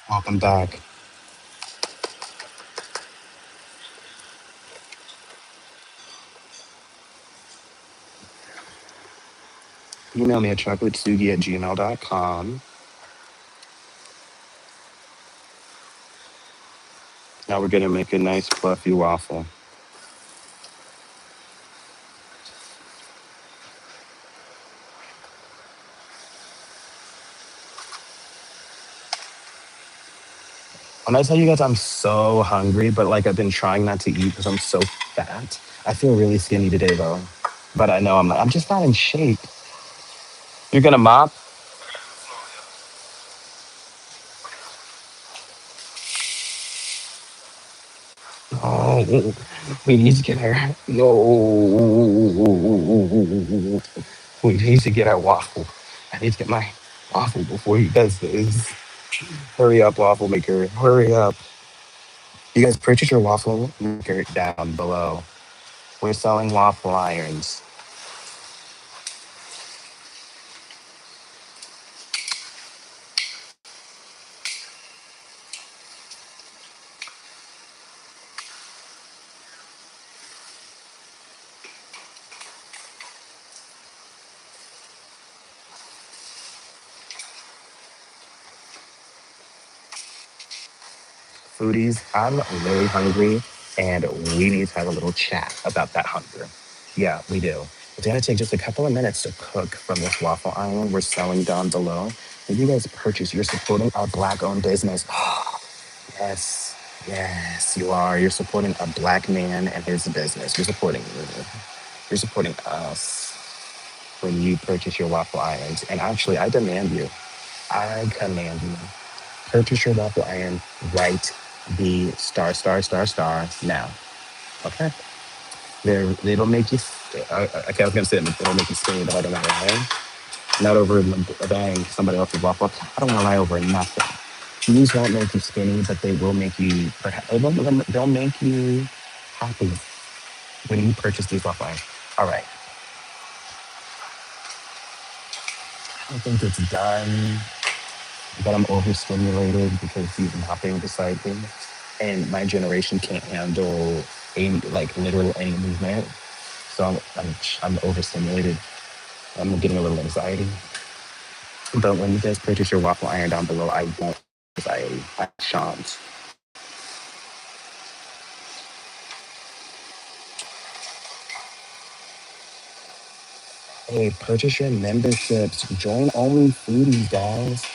Welcome back. Email me at chocolatesuggi@gmail.com. Now we're gonna make a nice fluffy waffle. When I tell you guys I'm so hungry, but like I've been trying not to eat because I'm so fat. I feel really skinny today though. But I know I'm just not in shape. You're gonna mop? No. We need to get her. No. We need to get our waffle. I need to get my waffle before he does this. Hurry up, waffle maker. Hurry up. You guys purchase your waffle maker down below. We're selling waffle irons. Foodies, I'm really hungry and we need to have a little chat about that hunger. Yeah, we do. It's gonna take just a couple of minutes to cook from this waffle iron we're selling down below. If you guys purchase, you're supporting our black owned business. Yes, yes, you are. You're supporting a black man and his business. You're supporting me. You're supporting us when you purchase your waffle irons. And actually, I demand you. I command you. Purchase your waffle iron right the star now. Okay? They don't make you. Okay, I was gonna say they don't make you skinny, but I don't want to lie. Not over buying somebody else's waffle. I don't want to lie over nothing. These won't make you skinny, but they will make you. They'll make you happy when you purchase these waffle irons. All right, I think it's done. But I'm overstimulated because he's mopping beside me, and my generation can't handle any like literal any movement. So I'm overstimulated. I'm getting a little anxiety. But when you guys purchase your waffle iron down below, I won't anxiety. I shan't. Hey, purchase your memberships. Join only foodies, guys.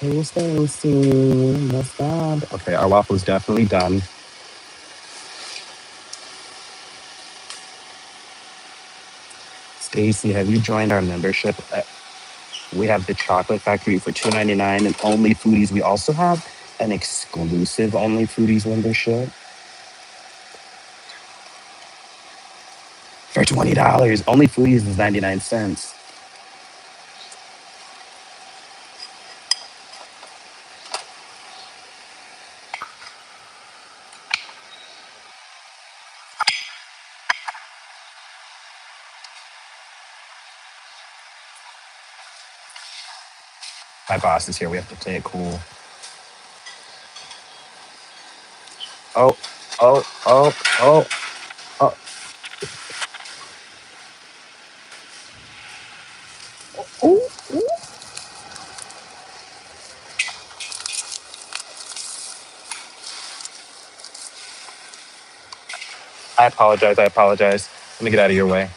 Hey, Stacy, what's up? Okay, our waffle's definitely done. Stacy, have you joined our membership? We have the chocolate factory for $2.99 and only foodies. We also have an exclusive only foodies membership for $20. Only foodies is 99 cents. My boss is here. We have to play it cool. Oh, oh, oh, oh, oh. Ooh, ooh. I apologize. I apologize. Let me get out of your way.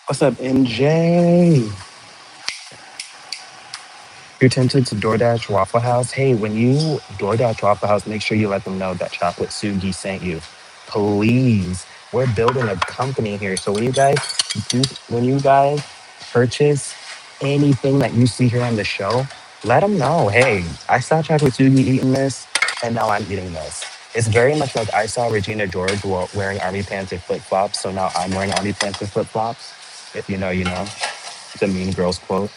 What's up, NJ? You're tempted to DoorDash Waffle House. Hey, when you DoorDash Waffle House, make sure you let them know that ChocolateSugi sent you. Please. We're building a company here. So when you guys purchase anything that you see here on the show, let them know. Hey, I saw ChocolateSugi eating this, and now I'm eating this. It's very much like I saw Regina George wearing army pants and flip flops, so now I'm wearing army pants and flip flops. If you know, you know. It's a Mean Girls quote.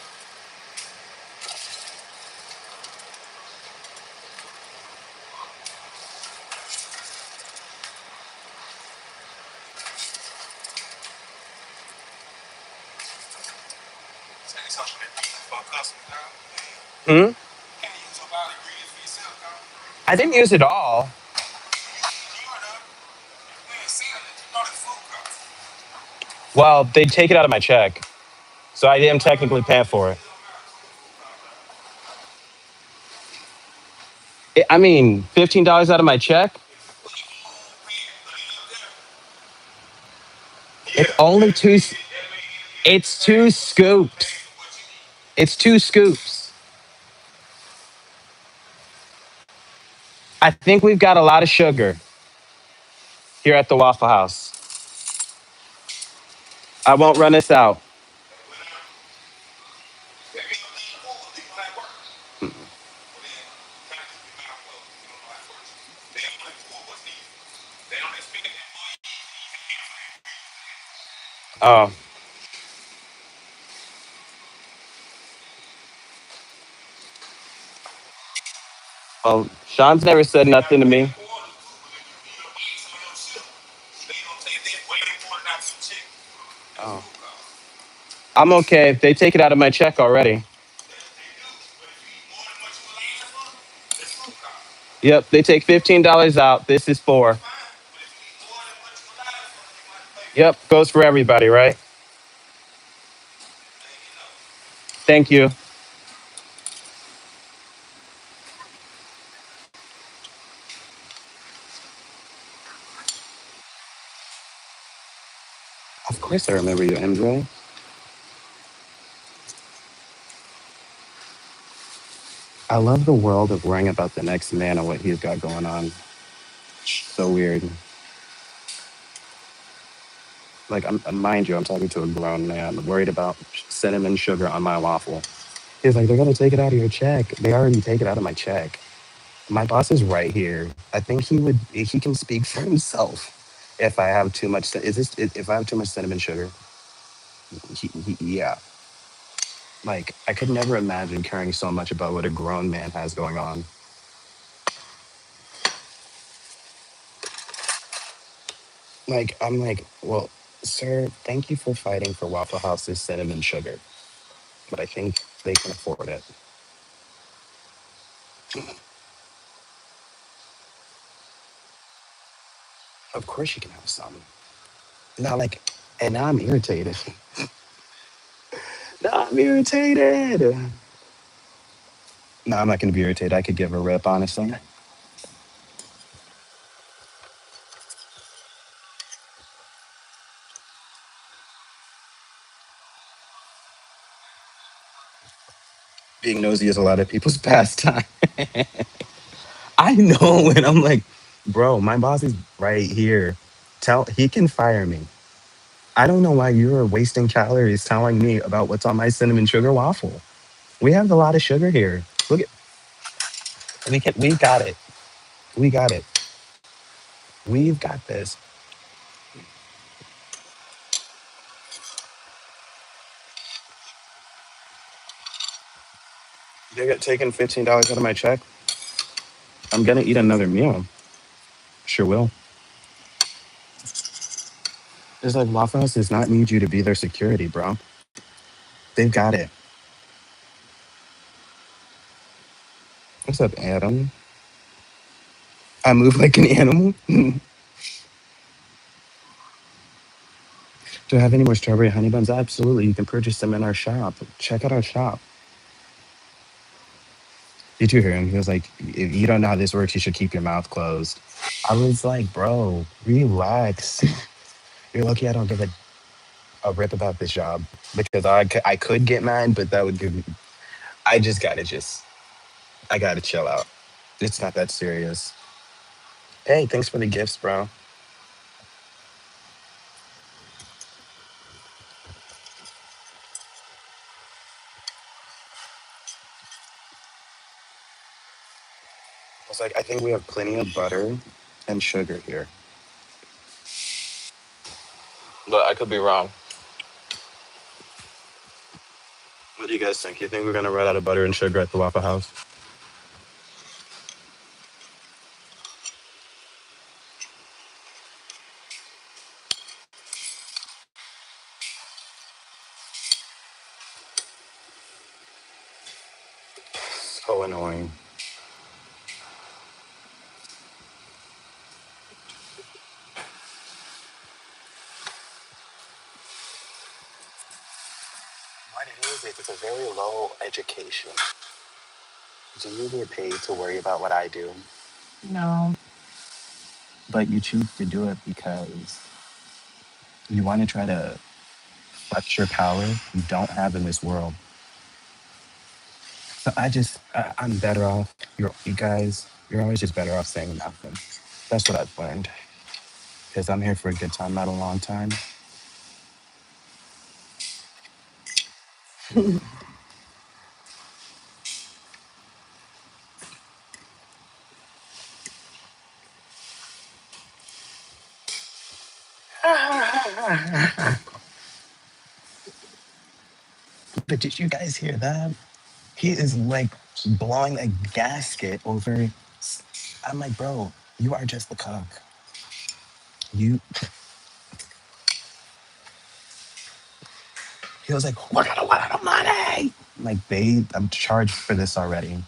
Hmm? I didn't use it all. Well, they take it out of my check, so I am technically paying for it. I mean, $15 out of my check. It's only two. It's two scoops. It's two scoops. I think we've got a lot of sugar here at the Waffle House. I won't run this out. Oh, well, Sean's never said nothing to me. Oh, I'm okay if they take it out of my check already. Yep, they take $15 out. This is four. Yep, goes for everybody, right? Thank you. Of course, I remember you, MJ. I love the world of worrying about the next man and what he's got going on. So weird. Like, mind you, I'm talking to a grown man worried about cinnamon sugar on my waffle. He's like, they're gonna take it out of your check. They already take it out of my check. My boss is right here. I think he can speak for himself. If I have too much, if I have too much cinnamon sugar, yeah. Like, I could never imagine caring so much about what a grown man has going on. Like, I'm like, well, sir, thank you for fighting for Waffle House's cinnamon sugar, but I think they can afford it. Of course, you can have some. Now, like, and now I'm irritated. Now I'm irritated. No, I'm not going to be irritated. I could give a rip, honestly. Being nosy is a lot of people's pastime. I know, and I'm like, bro, my boss is right here. He can fire me. I don't know why you're wasting calories telling me about what's on my cinnamon sugar waffle. We have a lot of sugar here. Look at we got it. We got it. We've got this. They got taken $15 out of my check. I'm gonna eat another meal. Sure will. It's like Waffle House does not need you to be their security, bro. They've got it. What's up, Adam? I move like an animal. Do I have any more strawberry honey buns? Absolutely. You can purchase them in our shop. Check out our shop. Did you hear him? He was like, if you don't know how this works, you should keep your mouth closed. I was like, bro, relax. You're lucky I don't give a a rip about this job because I could get mad, but that would give me. I just gotta I gotta chill out. It's not that serious. Hey, thanks for the gifts, bro. It's like I think we have plenty of butter and sugar here, but I could be wrong. What do you guys think? You think we're gonna run out of butter and sugar at the Waffle House? So annoying. What it is, it's a very low education. Do you get paid to worry about what I do? No. But you choose to do it because you want to try to flex your power you don't have in this world. So I'm better off. You guys, you're always just better off saying nothing. That's what I've learned. Because I'm here for a good time, not a long time. But did you guys hear that? He is like blowing a gasket over. I'm like, bro, you are just the cook. You. He was like, we're gonna run out of money. Like, I'm charged for this already.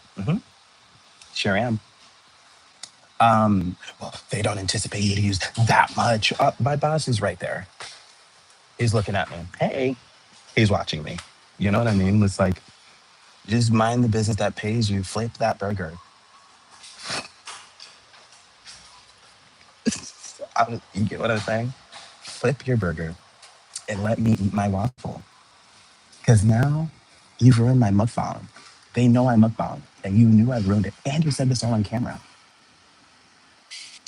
Sure am. Well, they don't anticipate you to use that much. My boss is right there. He's looking at me. Hey, he's watching me. You know what I mean? It's like, just mind the business that pays you. Flip that burger. You get what I'm saying? Flip your burger and let me eat my waffle. Because now you've ruined my mukbang. They know I mukbang, and you knew I ruined it. And you said this all on camera.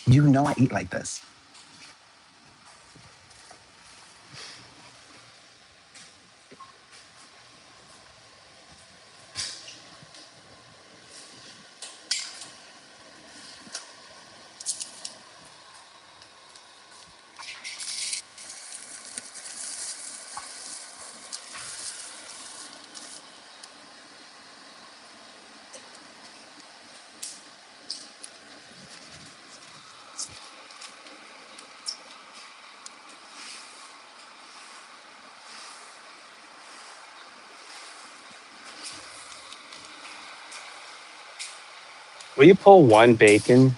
You know I eat like this. Will you pull one bacon?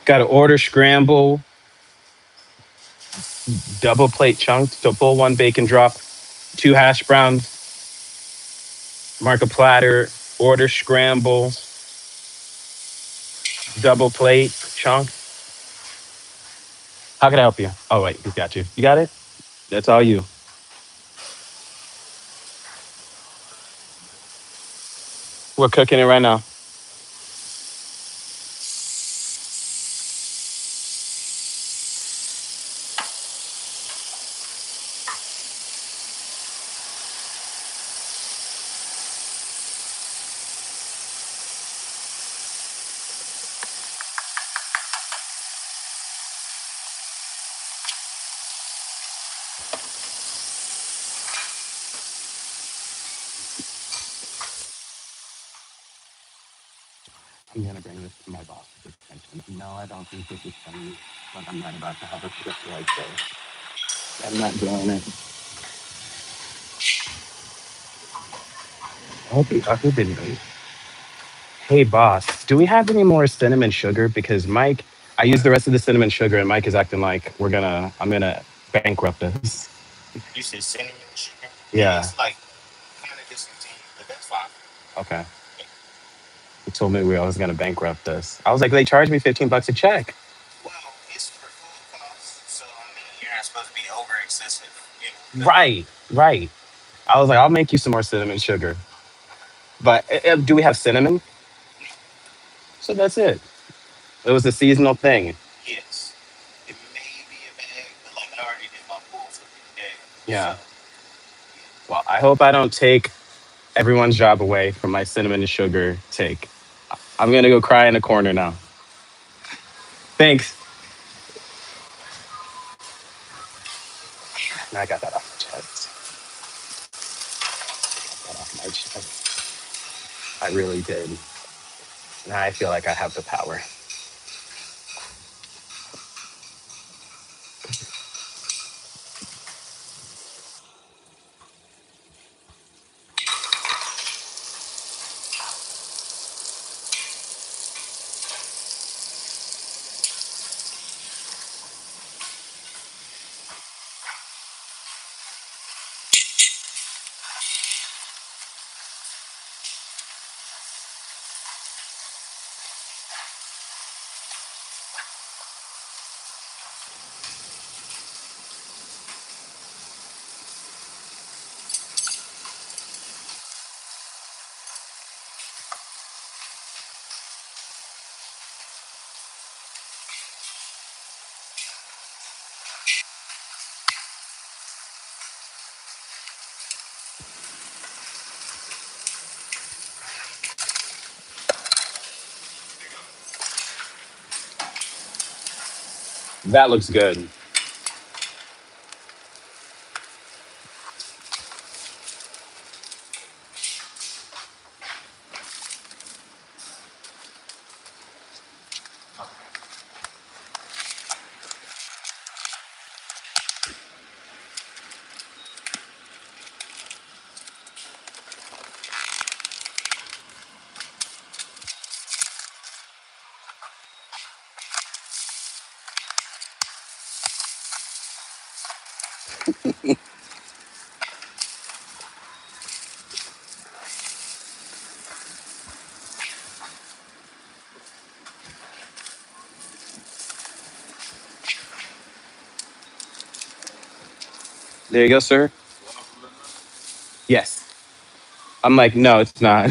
Got to order scramble, double plate chunks. So pull one bacon drop, two hash browns, mark a platter, order scramble, double plate chunk. How can I help you? Oh, wait, we got you. You got it? That's all you. We're cooking it right now. I'm going to bring this to my boss's attention. No, I don't think this is funny, but I'm not about to have a trip like this. I'm not doing it. I hope it didn't. Hey, boss, do we have any more cinnamon sugar? Because Mike, I used the rest of the cinnamon sugar, and Mike is acting like I'm gonna bankrupt us. You said cinnamon sugar? Yeah. It's like kind of discontinued, but that's fine. Okay. told me we was gonna bankrupt us. I was like, they charged me 15 bucks a check. Right, right. I was like, I'll make you some more cinnamon sugar. But do we have cinnamon? So that's it. It was a seasonal thing. Yeah. Well, I hope I don't take everyone's job away from my cinnamon and sugar take. I'm gonna go cry in a corner now. Thanks. Now I got that off my chest. Got off my chest. I really did. Now I feel like I have the power. That looks good. There you go, sir. Yes. I'm like, no, it's not.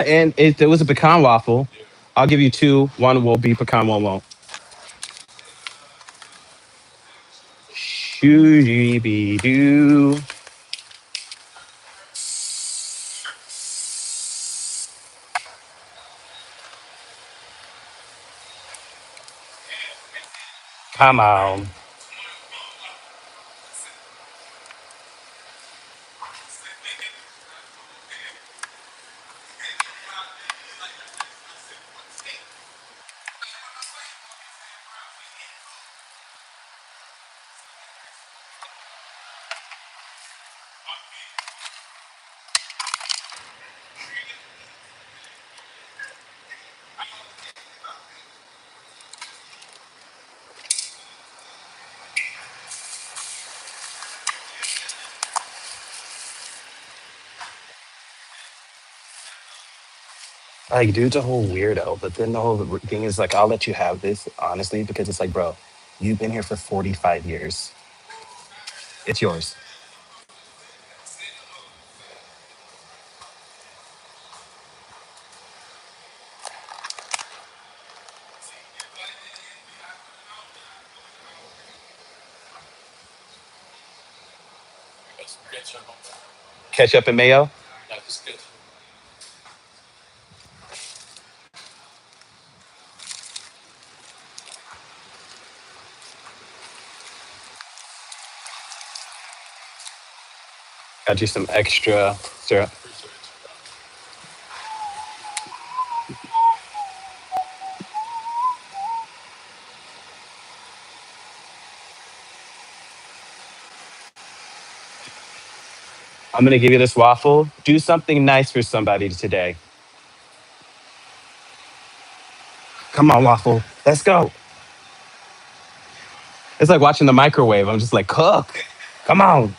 And it was a pecan waffle. I'll give you two. One will be pecan, one won't. Shooty be doo. Come on. Like, dude's a whole weirdo. But then the whole thing is like, I'll let you have this, honestly, because it's like, bro, you've been here for 45 years. It's yours. Ketchup and mayo. Got you some extra syrup. I'm gonna give you this waffle. Do something nice for somebody today. Come on, waffle. Let's go. It's like watching the microwave. I'm just like, cook. Come on.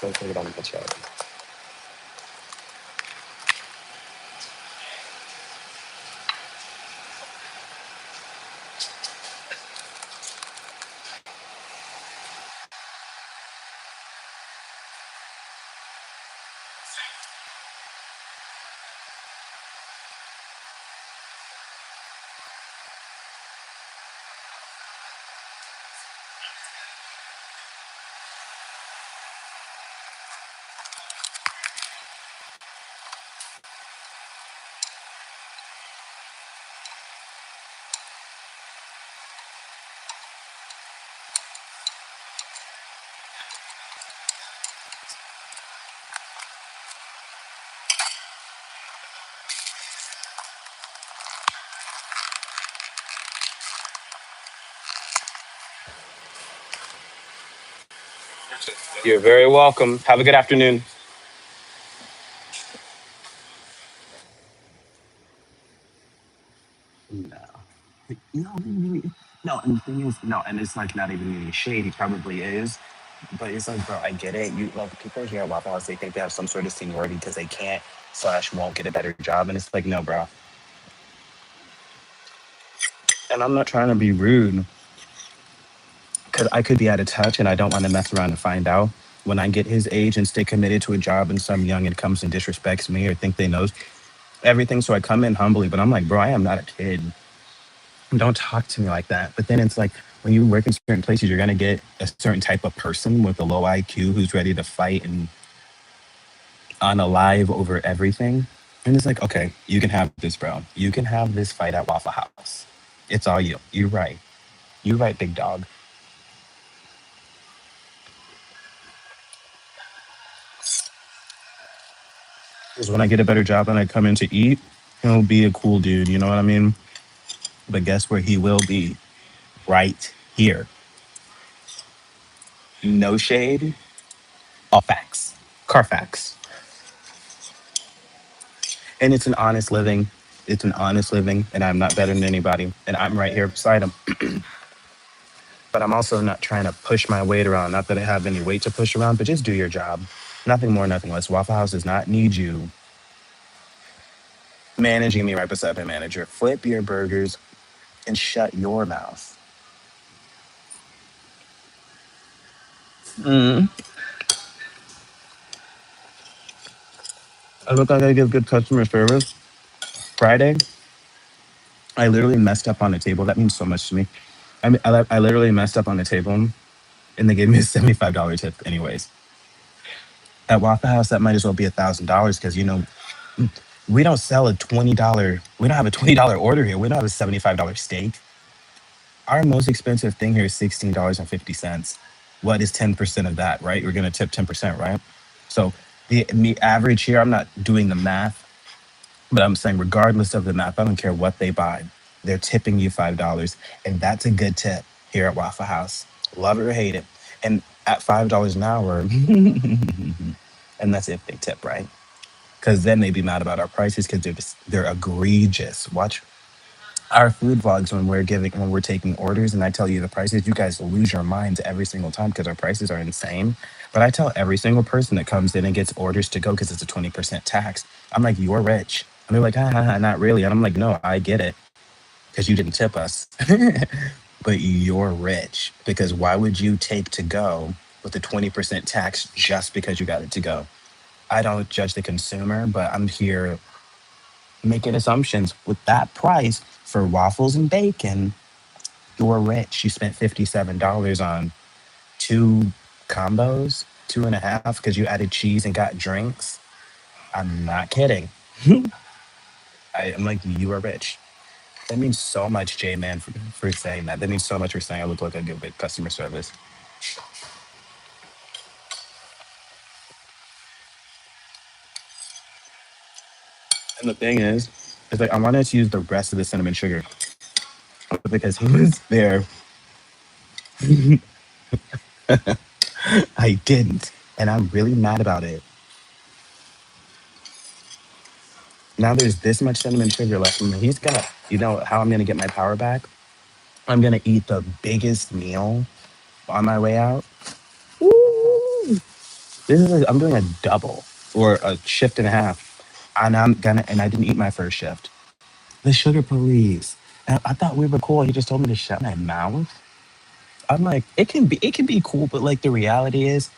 Let's take it on the check. You're very welcome. Have a good afternoon. No. No, no, and the thing is, no, and it's like not even any shade. He probably is, but it's like, bro, I get it. You like people here at Waffle House, they think they have some sort of seniority because they can't slash won't get a better job, and it's like, no, bro. And I'm not trying to be rude because I could be out of touch, and I don't want to mess around and find out when I get his age and stay committed to a job, and some young and comes and disrespects me or think they knows everything. So I come in humbly, but I'm like, bro, I am not a kid. Don't talk to me like that. But then it's like when you work in certain places, you're gonna get a certain type of person with a low IQ who's ready to fight and on alive over everything. And it's like, okay, you can have this, bro. You can have this fight at Waffle House. It's all you. You're right. You're right, big dog. Because when I get a better job and I come in to eat, he'll be a cool dude. You know what I mean? But guess where he will be? Right here. No shade. All facts. Carfax. And it's an honest living. It's an honest living, and I'm not better than anybody. And I'm right here beside him. But I'm also not trying to push my weight around. Not that I have any weight to push around, but just do your job. Nothing more, nothing less. Waffle House does not need you managing me right beside my manager. Flip your burgers and shut your mouth. Mm. I look like I give good customer service. Friday, I literally messed up on a table. That means so much to me. I literally messed up on a table, and they gave me a $75 tip anyways. At Waffle House, that might as well be $1,000 because we don't sell a $20. We don't have a $20 order here. We don't have a $75 steak. Our most expensive thing here is $16.50. What is 10% of that, right? We're gonna tip 10%, right? So the average here, I'm not doing the math, but I'm saying regardless of the math, I don't care what they buy, they're tipping you $5, and that's a good tip here at Waffle House. Love it or hate it, and at $5 an hour, and that's if they tip, right? Because then they'd be mad about our prices because they're egregious. Watch our food vlogs when we're taking orders, and I tell you the prices, you guys lose your minds every single time because our prices are insane. But I tell every single person that comes in and gets orders to go because it's a 20% tax. I'm like, you're rich. And they're like, not really. And I'm like, no, I get it because you didn't tip us. But you're rich because why would you take to go with a 20% tax just because you got it to go? I don't judge the consumer, but I'm here making assumptions with that price for waffles and bacon. You're rich. You spent $57 on two combos, two and a half, because you added cheese and got drinks. I'm not kidding. I'm like, you are rich. That means so much, J Man, for saying that. That means so much for saying I look like a good bit customer service. And the thing is like I wanted to use the rest of the cinnamon sugar because he was there. I didn't. And I'm really mad about it. Now there's this much cinnamon sugar left in me. He's gonna, you know how I'm gonna get my power back? I'm gonna eat the biggest meal on my way out. Woo! I'm doing a double or a shift and a half, and I didn't eat my first shift. The sugar police. And I thought we were cool. He just told me to shut my mouth. I'm like, it can be cool, but like the reality is,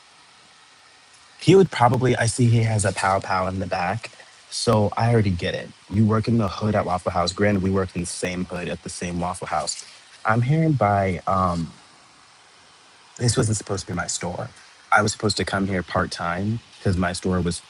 he would probably. I see he has a pow pow in the back, so I already get it. You work in the hood at Waffle House. Granted, we work in the same hood at the same Waffle House. I'm hearing by this wasn't supposed to be my store. I was supposed to come here part time because my store was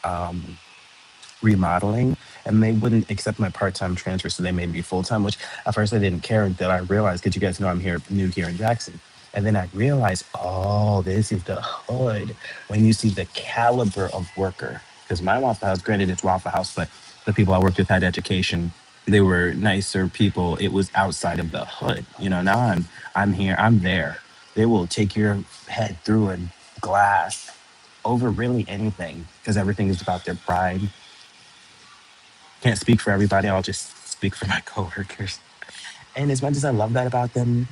remodeling, and they wouldn't accept my part-time transfer, so they made me full-time, which at first I didn't care until I realized, because you guys know I'm here new here in Jackson. And then I realized, oh, this is the hood. When you see the caliber of worker, because my Waffle House, granted it's Waffle House, but the people I worked with had education. They were nicer people. It was outside of the hood. Now I'm here, I'm there. They will take your head through a glass over really anything, because everything is about their pride. Can't speak for everybody. I'll just speak for my coworkers. And as much as I love that about them,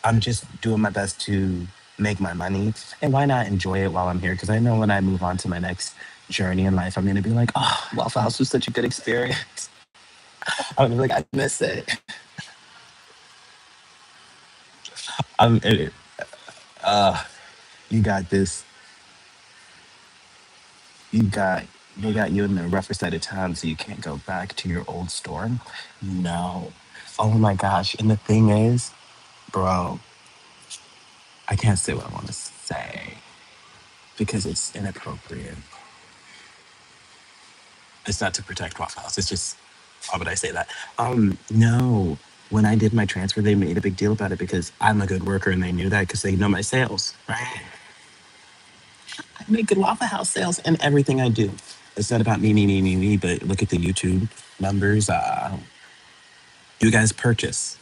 I'm just doing my best to make my money. And why not enjoy it while I'm here? Because I know when I move on to my next journey in life, I'm gonna be like, oh, Waffle House was such a good experience. I'm gonna be like, I miss it. I'm it, you got this. You got they got you in the rougher side of town, so you can't go back to your old store. No. Oh my gosh. And the thing is, bro, I can't say what I want to say because it's inappropriate. It's not to protect Waffle House. It's just, why would I say that? No. When I did my transfer, they made a big deal about it because I'm a good worker, and they knew that because they know my sales. Right? I make good Waffle House sales and everything I do. It's not about me, me, me, me, me. But look at the YouTube numbers. You guys purchase.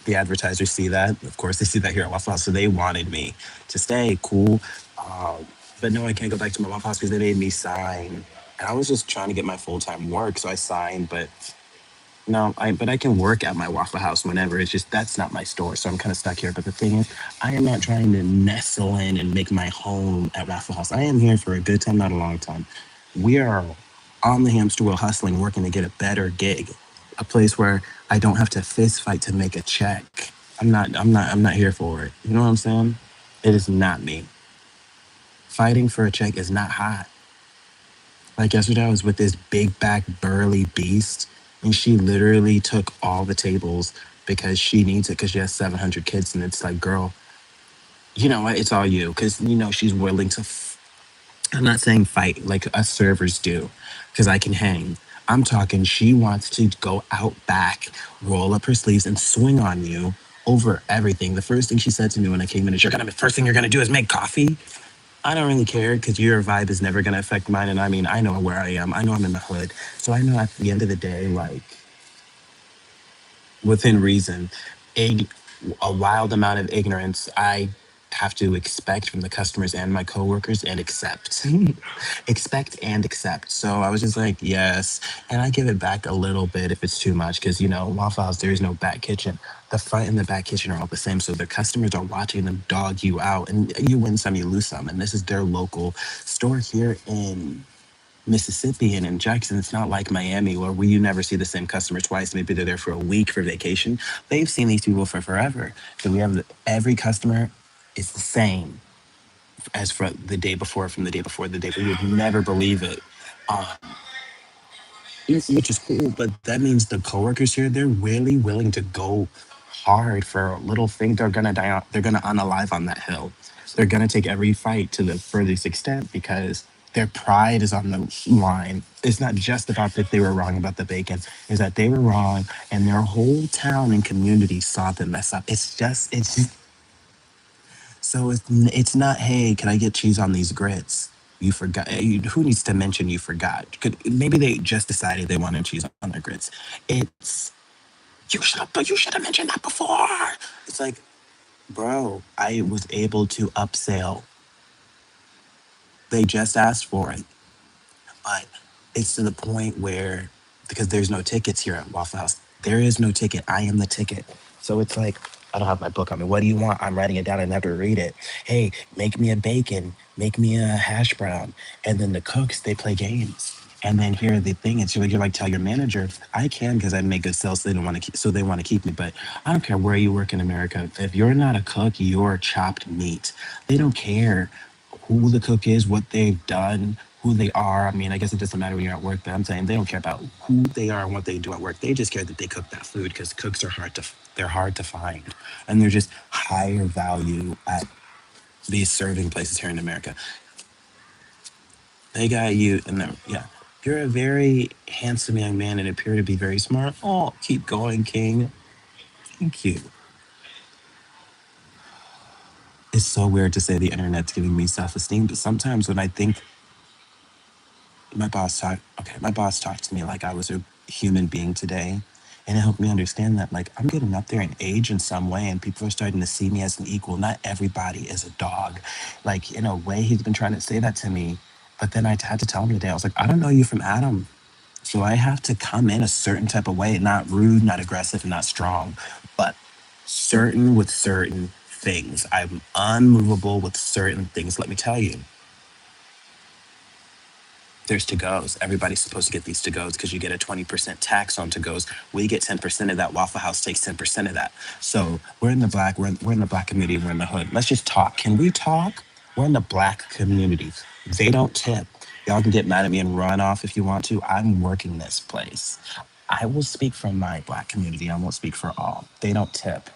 The advertisers see that. Of course, they see that here at Waffle House, so they wanted me to stay. Cool. Um, but no, I can't go back to my Waffle House because they made me sign. And I was just trying to get my full time work, so I signed. But no, I can work at my Waffle House whenever. It's just that's not my store, so I'm kind of stuck here. But the thing is, I am not trying to nestle in and make my home at Waffle House. I am here for a good time, not a long time. We are on the hamster wheel, hustling, working to get a better gig, a place where I don't have to fist fight to make a check. I'm not here for it. You know what I'm saying? It is not me. Fighting for a check is not hot. Like yesterday, I was with this big back burly beast, and she literally took all the tables because she needs it because she has 700 kids, and it's like, girl, you know what? It's all you because she's willing to. I'm not saying fight like us servers do, because I can hang. I'm talking. She wants to go out back, roll up her sleeves, and swing on you over everything. The first thing she said to me when I came in is, First thing you're gonna do is make coffee." I don't really care because your vibe is never going to affect mine. And I mean, I know where I am. I know I'm in the hood. So I know at the end of the day, like within reason, ig- a wild amount of ignorance I have to expect from the customers and my coworkers and accept. Expect and accept. So I was just like, yes. And I give it back a little bit if it's too much because, Waffle House, there is no back kitchen. The front and the back kitchen are all the same. So the customers are watching them dog you out, and you win some, you lose some. And this is their local store here in Mississippi and in Jackson. It's not like Miami where you never see the same customer twice. Maybe they're there for a week for vacation. They've seen these people for forever. So we have every customer is the same as for the day before, from the day before, the day before. You would never believe it. Um, which is cool, but that means the coworkers here, they're really willing to go hard for a little thing. They're gonna die. They're gonna unalive on that hill. They're gonna take every fight to the furthest extent because their pride is on the line. It's not just about that they were wrong about the bacon. Is that they were wrong, and their whole town and community saw them mess up. It's not, hey, can I get cheese on these grits? You forgot. Who needs to mention you forgot? Maybe they just decided they wanted cheese on their grits. It's you should have mentioned that before. It's like, bro, I was able to upsell. They just asked for it, but it's to the point where, because there's no tickets here at Waffle House, there is no ticket. I am the ticket. So it's like, I don't have my book on me. What do you want? I'm writing it down. I never read it. Hey, make me a bacon. Make me a hash brown. And then the cooks, they play games. And then here the thing is, you're like, tell your manager, I can because I make good sales. So they don't want to keep, so they want to keep me. But I don't care where you work in America. If you're not a cook, you're chopped meat. They don't care who the cook is, what they've done, who they are. I mean, I guess it doesn't matter when you're at work, but I'm saying they don't care about who they are and what they do at work. They just care that they cook that food because cooks are they're hard to find, and they're just higher value at these serving places here in America. They got you, and yeah, you're a very handsome young man and appear to be very smart. Oh, keep going, King. Thank you. It's so weird to say the internet's giving me self-esteem, but sometimes when I think my boss talked to me like I was a human being today, and it helped me understand that like I'm getting up there in age in some way and people are starting to see me as an equal. Not everybody is a dog. Like in a way he's been trying to say that to me, but then I had to tell him today, I was like, I don't know you from Adam, so I have to come in a certain type of way, not rude, not aggressive, and not strong, but certain with certain things. I'm unmovable with certain things. Let me tell you, there's to goes. Everybody's supposed to get these to goes because you get a 20% tax on to goes. We get 10% of that. Waffle House takes 10% of that. So we're in the black, we're in the black community, we're in the hood. Let's just talk. Can we talk? We're in the black community. They don't tip. Y'all can get mad at me and run off if you want to. I'm working this place. I will speak from my black community. I won't speak for all. They don't tip.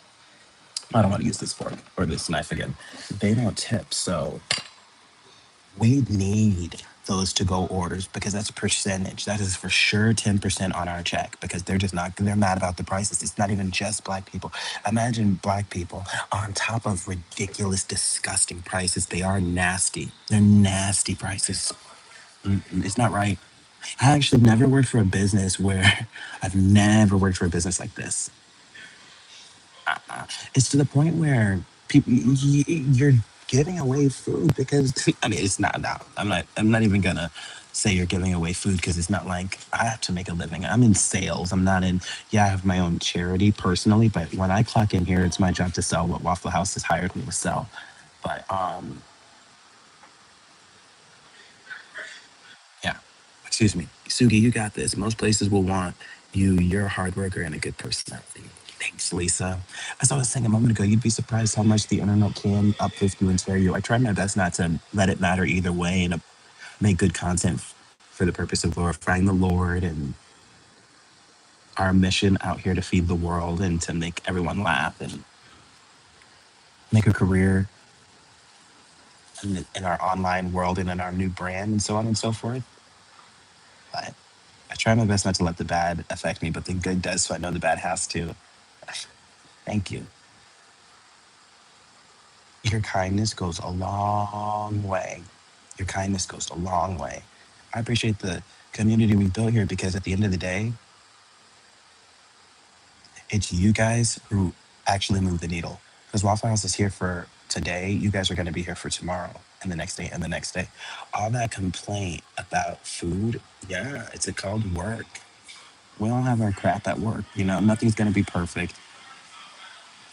I don't want to use this fork or this knife again. They don't tip. So we need those to go orders because that's a percentage. That is for sure 10% on our check because they're just not, they're mad about the prices. It's not even just black people. Imagine black people on top of ridiculous, disgusting prices. They are nasty. They're nasty prices. It's not right. I actually never worked for a business where I've never worked for a business like this. It's to the point where people you're giving away food because I mean it's not now. I'm not even gonna say you're giving away food because it's not like I have to make a living. I'm in sales. I'm not in yeah, I have my own charity personally, but when I clock in here, it's my job to sell what Waffle House has hired me to sell. But yeah. Excuse me. Sugi, you got this. Most places will want you. You're a hard worker and a good personality. Thanks, Lisa. As I was saying a moment ago, you'd be surprised how much the internet can uplift you and tear you. I try my best not to let it matter either way and to make good content for the purpose of glorifying the Lord and our mission out here to feed the world and to make everyone laugh and make a career in our online world and in our new brand and so on and so forth. But I try my best not to let the bad affect me, but the good does, so I know the bad has to. Thank you. Your kindness goes a long way. Your kindness goes a long way. I appreciate the community we built here because at the end of the day, it's you guys who actually move the needle. Because Waffle House is here for today, you guys are going to be here for tomorrow and the next day and the next day. All that complaint about food, yeah, it's a called work. We all have our crap at work. You know, nothing's going to be perfect.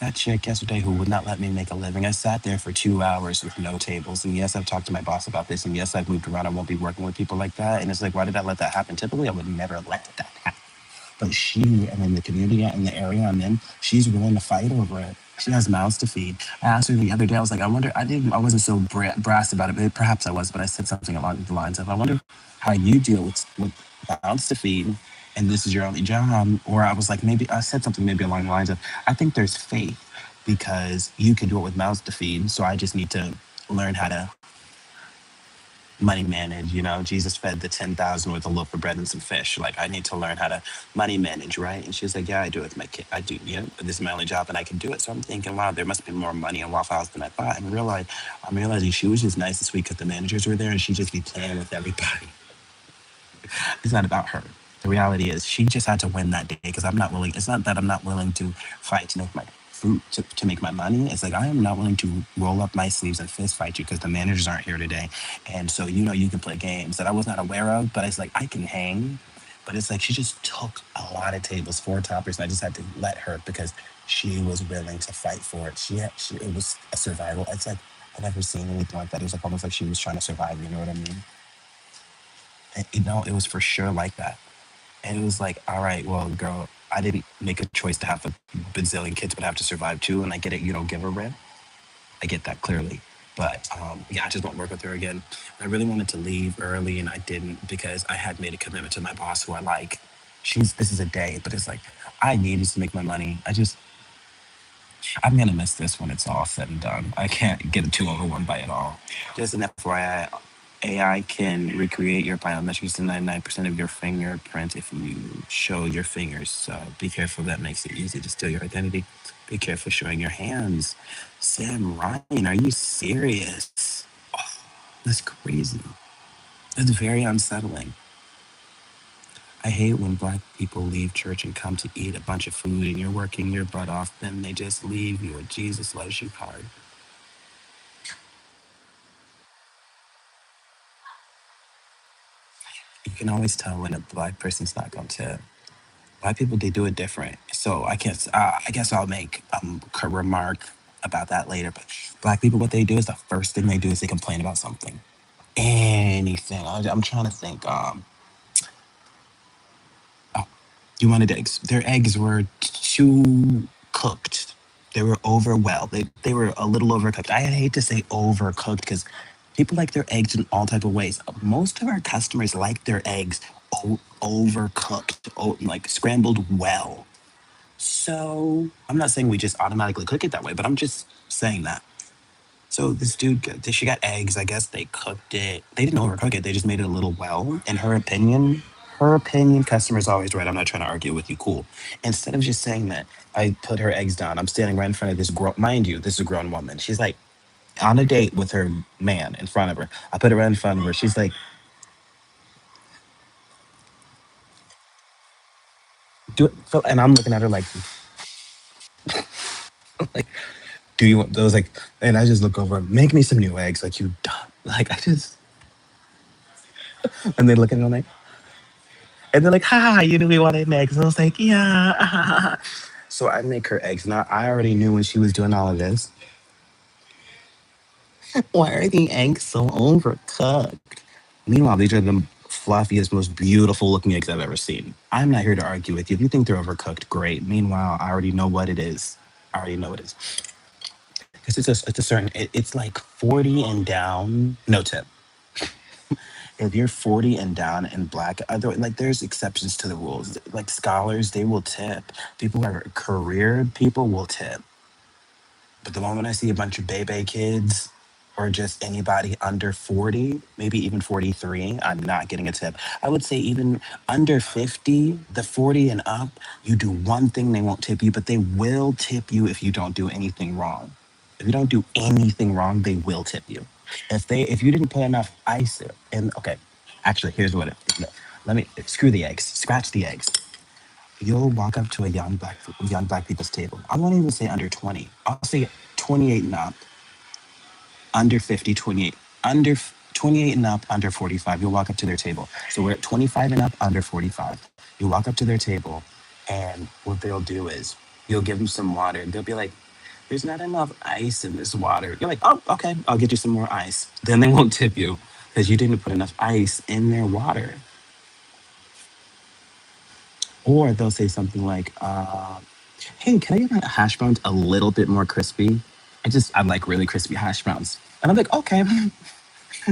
That chick yesterday who would not let me make a living. I sat there for 2 hours with no tables. And yes, I've talked to my boss about this. And yes, I've moved around. I won't be working with people like that. And it's like, why did I let that happen? Typically, I would never let that happen. But she, and in the community and the area I'm in, she's willing to fight over it. She has mouths to feed. I asked her the other day, I was like, I wonder, I wasn't so brass about it, but perhaps I was, but I said something along the lines of, I wonder how you deal with mouths to feed and this is your only job. Or I was like, maybe I said something maybe along the lines of, I think there's faith because you can do it with mouths to feed. So I just need to learn how to money manage. You know, Jesus fed the 10,000 with a loaf of bread and some fish. Like, I need to learn how to money manage, right? And she's like, yeah, I do it with my kid. I do, yeah, but this is my only job and I can do it. So I'm thinking, wow, there must be more money in Waffle House than I thought. And I'm realizing she was just nice this week because the managers were there and she just be playing with everybody. It's not about her. The reality is she just had to win that day because I'm not willing. It's not that I'm not willing to fight to make my food to make my money. It's like I am not willing to roll up my sleeves and fist fight you because the managers aren't here today. And so you know you can play games that I was not aware of, but it's like I can hang. But it's like she just took a lot of tables, four toppers, and I just had to let her because she was willing to fight for it. It was a survival. It's like I've never seen anything like that. It was like almost like she was trying to survive. You know what I mean? And, it was for sure like that. And it was like, all right, well, girl, I didn't make a choice to have a bazillion kids, but I have to survive too. And I get it. You don't give a rip. I get that clearly. But yeah, I just won't work with her again. I really wanted to leave early and I didn't because I had made a commitment to my boss who I like. This is a day, but it's like, I needed to make my money. I'm gonna miss this when it's all said and done. I can't get too overwhelmed by it all. Just an FYI, AI can recreate your biometrics to 99% of your fingerprint if you show your fingers. So be careful. That makes it easy to steal your identity. Be careful showing your hands. Sam Ryan, are you serious? That's crazy. That's very unsettling. I hate when black people leave church and come to eat a bunch of food and you're working your butt off, then they just leave you a Jesus loves you card. You can always tell when a black person's not going to. Black people, they do it different. So I guess I'll make a remark about that later. But black people, what they do is the first thing they do is they complain about something, anything. I'm trying to think. Oh, you wanted eggs. Their eggs were too cooked. They were over well. They were a little overcooked. I hate to say overcooked because people like their eggs in all type of ways. Most of our customers like their eggs overcooked, like scrambled well. So I'm not saying we just automatically cook it that way, but I'm just saying that. So this she got eggs. I guess they cooked it. They didn't overcook it. They just made it a little well. In her opinion, customer's always right. I'm not trying to argue with you. Cool. Instead of just saying that, I put her eggs down. I'm standing right in front of this girl. Mind you, this is a grown woman. She's like on a date with her man in front of her. I put her right in front of her. She's like, do it. And I'm looking at her like, like, do you want those? Like, and I just look over, make me some new eggs. Like, you dumb. Like, I just, and they look at me like, and they're like, ha, you knew we wanted eggs. And I was like, yeah. So I make her eggs. Now, I already knew when she was doing all of this. Why are the eggs so overcooked? Meanwhile, these are the fluffiest, most beautiful looking eggs I've ever seen. I'm not here to argue with you. If you think they're overcooked, great. Meanwhile, I already know what it is. I already know what it is. Because it's a certain, it's like 40 and down, no tip. If you're 40 and down and black, like there's exceptions to the rules. Like scholars, they will tip. People who are career people will tip. But the moment I see a bunch of baby kids or just anybody under 40, maybe even 43, I'm not getting a tip. I would say even under 50, the 40 and up, you do one thing, they won't tip you, but they will tip you if you don't do anything wrong. If you don't do anything wrong, they will tip you. If you didn't put enough ice in, okay, actually, here's what it, let me screw the eggs, scratch the eggs. You'll walk up to a young black people's table. I won't even say under 20. I'll say 28 and up, under 50, 28. Under 28 and up, under 45. You'll walk up to their table. So we're at 25 and up, under 45. You walk up to their table, and what they'll do is you'll give them some water. They'll be like, there's not enough ice in this water. You're like, oh, okay, I'll get you some more ice. Then they won't tip you because you didn't put enough ice in their water. Or they'll say something like, hey, can I get my hash browns a little bit more crispy? I like really crispy hash browns. And I'm like, okay.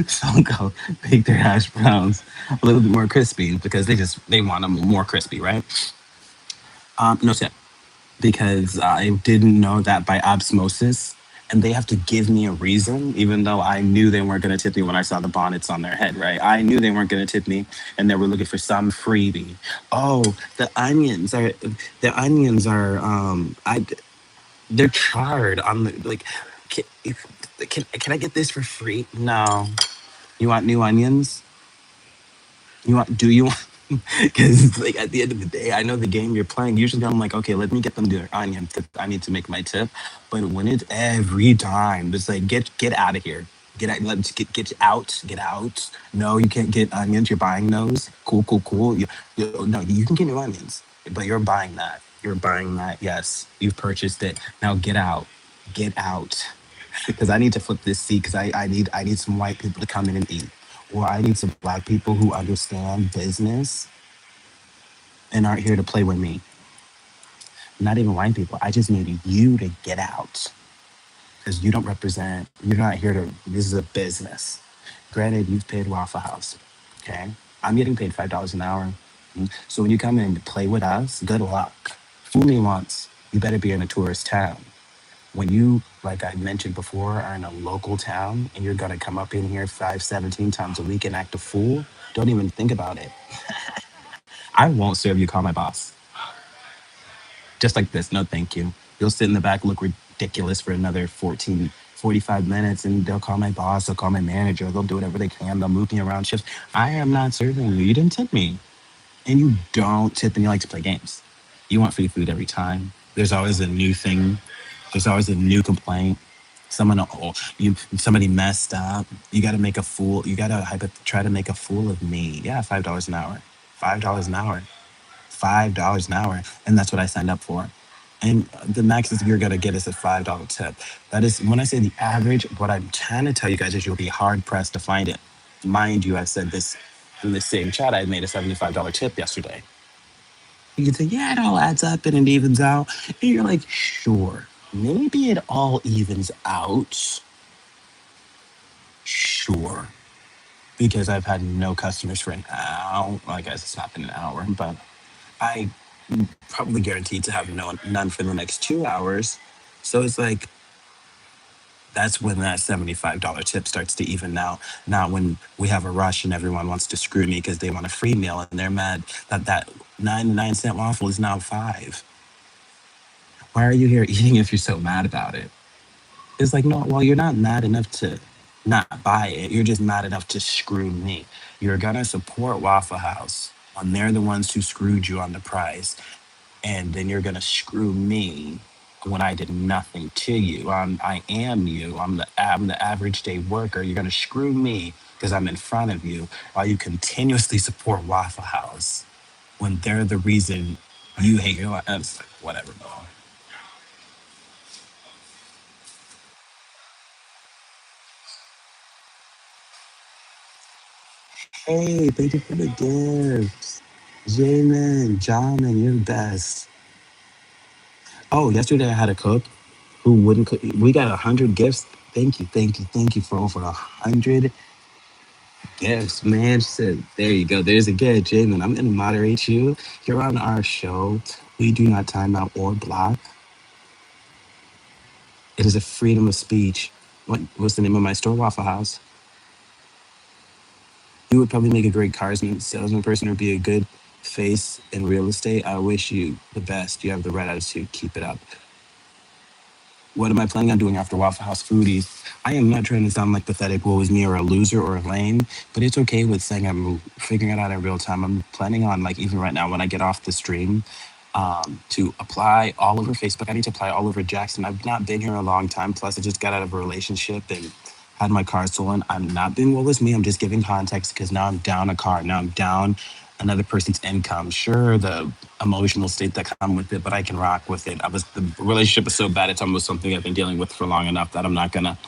So I'll go bake their hash browns a little bit more crispy because they want them more crispy, right? No tip. Because I didn't know that by osmosis. And they have to give me a reason, even though I knew they weren't going to tip me when I saw the bonnets on their head, right? I knew they weren't going to tip me, and they were looking for some freebie. Oh, the onions are they're charred on the like. Can, can I get this for free? No. You want new onions? Do you want? Because like at the end of the day, I know the game you're playing. Usually, I'm like, okay, let me get them their onion. I need to make my tip. But when it's every time, it's like get out of here. Get out, get out, get out. No, you can't get onions. You're buying those. Cool, cool, cool. No, you can get new onions, but you're buying that. You're buying that. Yes, you've purchased it. Now get out, get out, because I need to flip this seat. Because I need some white people to come in and eat, or I need some black people who understand business and aren't here to play with me. Not even white people. I just need you to get out because you don't represent. You're not here to. This is a business. Granted, you've paid Waffle House. Okay, I'm getting paid $5 an hour. So when you come in to play with us, good luck. Fool me once, you better be in a tourist town. When you, like I mentioned before, are in a local town and you're gonna come up in here 5, 17 times a week and act a fool, don't even think about it. I won't serve you. Call my boss. Just like this. No, thank you. You'll sit in the back, look ridiculous for another 14, 45 minutes, and they'll call my boss, they'll call my manager, they'll do whatever they can, they'll move me around shifts. I am not serving you. You didn't tip me. And you don't tip and you like to play games. You want free food every time. There's always a new thing. There's always a new complaint. Somebody messed up. You got to make a fool. You got to try to make a fool of me. Yeah, $5 an hour. $5 an hour. $5 an hour, and that's what I signed up for. And the max is you're gonna get is a $5 tip. That is when I say the average. What I'm trying to tell you guys is you'll be hard pressed to find it. Mind you, I said this in the same chat. I made a $75 tip yesterday. You can say, yeah, it all adds up and it evens out. And you're like, sure, maybe it all evens out. Sure, because I've had no customers for an hour. Well, I guess it's not been an hour, but I probably guaranteed to have none for the next 2 hours. So it's like that's when that $75 tip starts to even out. Not when we have a rush and everyone wants to screw me because they want a free meal and they're mad that that 99-cent waffle is now five. Why are you here eating if you're so mad about it? It's like, no, well, you're not mad enough to not buy it. You're just mad enough to screw me. You're gonna support Waffle House when they're the ones who screwed you on the price, and then you're gonna screw me when I did nothing to you. I am you. I'm the average day worker. You're gonna screw me because I'm in front of you while you continuously support Waffle House when they're the reason you hate your life. It's like, whatever. Hey, thank you for the gifts. Jamin, Jamin, you're the best. Oh, yesterday I had a cook who wouldn't cook. We got 100 gifts. Thank you, thank you, thank you for over 100 gifts, man. She said, there you go. There's a gift, Jamin. I'm going to moderate you. You're on our show. We do not time out or block. It is a freedom of speech. What's the name of my store? Waffle House. You would probably make a great salesman person or be a good face in real estate. I wish you the best. You have the right attitude. Keep it up. What am I planning on doing after Waffle House Foodies? I am not trying to sound like pathetic, woe is me, or a loser or a lame, but it's okay with saying I'm figuring it out in real time. I'm planning on, like, even right now when I get off the stream, to apply all over Facebook. I need to apply all over Jackson. I've not been here a long time. Plus, I just got out of a relationship and had my car stolen. I'm not being woe is me. I'm just giving context because now I'm down a car. Now I'm down another person's income. Sure, the emotional state that come with it, but I can rock with it. The relationship is so bad. It's almost something I've been dealing with for long enough that I'm not gonna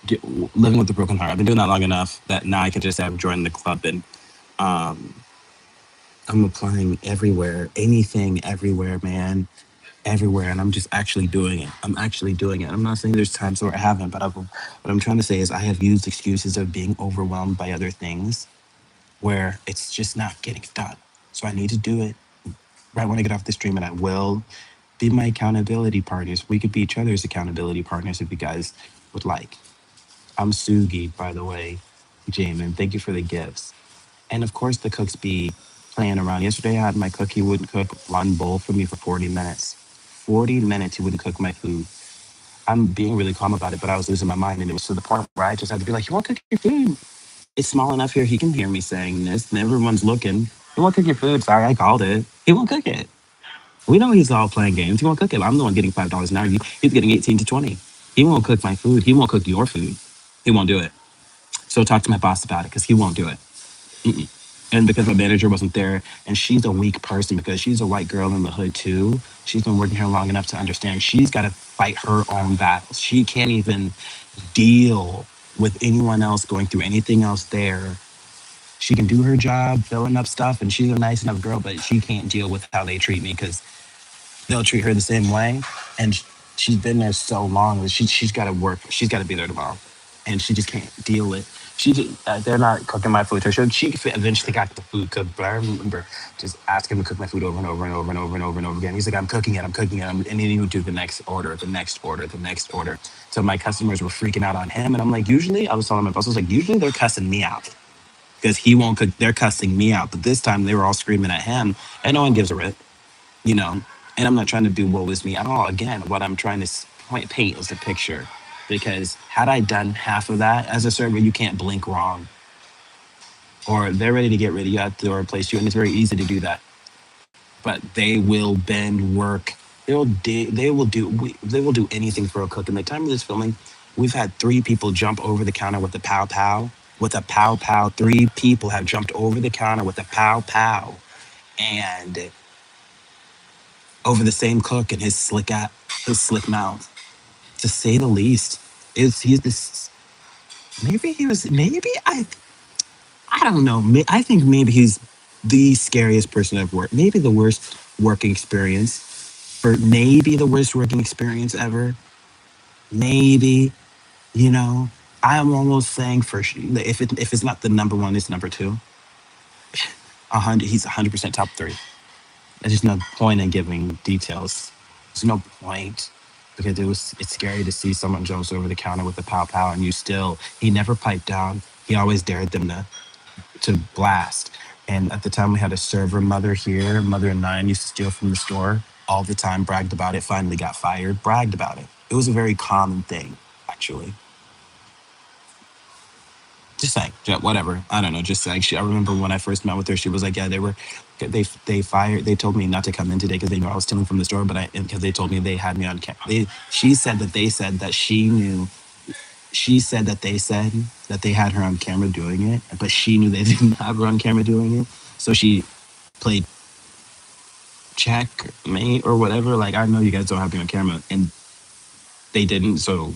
get, living with a broken heart. I've been doing that long enough that now I can just have joined the club and um, I'm applying everywhere, anything, everywhere, man, everywhere, and I'm just actually doing it. I'm actually doing it. I'm not saying there's times where I haven't, but what I'm trying to say is I have used excuses of being overwhelmed by other things where it's just not getting done. So I need to do it right when I get off the stream, and I will be my accountability partners. We could be each other's accountability partners if you guys would like. I'm Sugi, by the way, Jamin. Thank you for the gifts. And of course, the cooks be playing around. Yesterday, I had my cook. He wouldn't cook one bowl for me for 40 minutes. 40 minutes, he wouldn't cook my food. I'm being really calm about it, but I was losing my mind. And it was to the point where I just had to be like, you won't cook your food. It's small enough here. He can hear me saying this, and everyone's looking. He won't cook your food. Sorry, I called it. He won't cook it. We know he's all playing games. He won't cook it. I'm the one getting $5 an hour. He's getting 18 to 20. He won't cook my food. He won't cook your food. He won't do it. So talk to my boss about it because he won't do it. Mm-mm. And because my manager wasn't there, and she's a weak person because she's a white girl in the hood too. She's been working here long enough to understand she's got to fight her own battles. She can't even deal with anyone else going through anything else there. She can do her job, filling up stuff, and she's a nice enough girl, but she can't deal with how they treat me because they'll treat her the same way. And she's been there so long that she's got to work. She's got to be there tomorrow, and she just can't deal with. They're not cooking my food. She eventually got the food cooked, but I remember just asking him to cook my food over and over and over and over and over and over again. He's like, "I'm cooking it, I'm cooking it," and then he would do the next order, the next order, the next order. So my customers were freaking out on him, and I'm like, usually I was telling my boss, I was like, usually they're cussing me out because he won't cook. They're cussing me out, but this time they were all screaming at him, and no one gives a rip, you know. And I'm not trying to do woe is me at all. Again, what I'm trying to paint is the picture. Because had I done half of that as a server, you can't blink wrong. Or they're ready to get rid of you at the door, replace you, and it's very easy to do that. But they will bend, work. They will do anything for a cook. In the time of this filming, we've had three people jump over the counter with a pow pow. With a pow pow, three people have jumped over the counter with a pow pow, and over the same cook and his slick mouth, to say the least. Is he's this? Maybe he was. Maybe I don't know. I think maybe he's the scariest person I've worked. Maybe the worst working experience. For maybe the worst working experience ever. Maybe you know. I'm almost saying if it's not the number one, it's number two. 100. He's 100% top three. There's just no point in giving details. There's no point because it's scary to see someone jumps over the counter with a pow pow and you still he never piped down. He always dared them to blast. And at the time we had a server mother here, mother and nine used to steal from the store all the time, bragged about it, finally got fired, bragged about it. It was a very common thing, actually. Just saying, yeah, whatever. I don't know. Just saying. I remember when I first met with her, she was like, "Yeah, they fired. They told me not to come in today because they knew I was stealing from the store, but because they told me they had me on camera. She said that they said that she knew. She said that they said that they had her on camera doing it, but she knew they didn't have her on camera doing it. So she played checkmate or whatever. Like, I know you guys don't have me on camera, and they didn't. So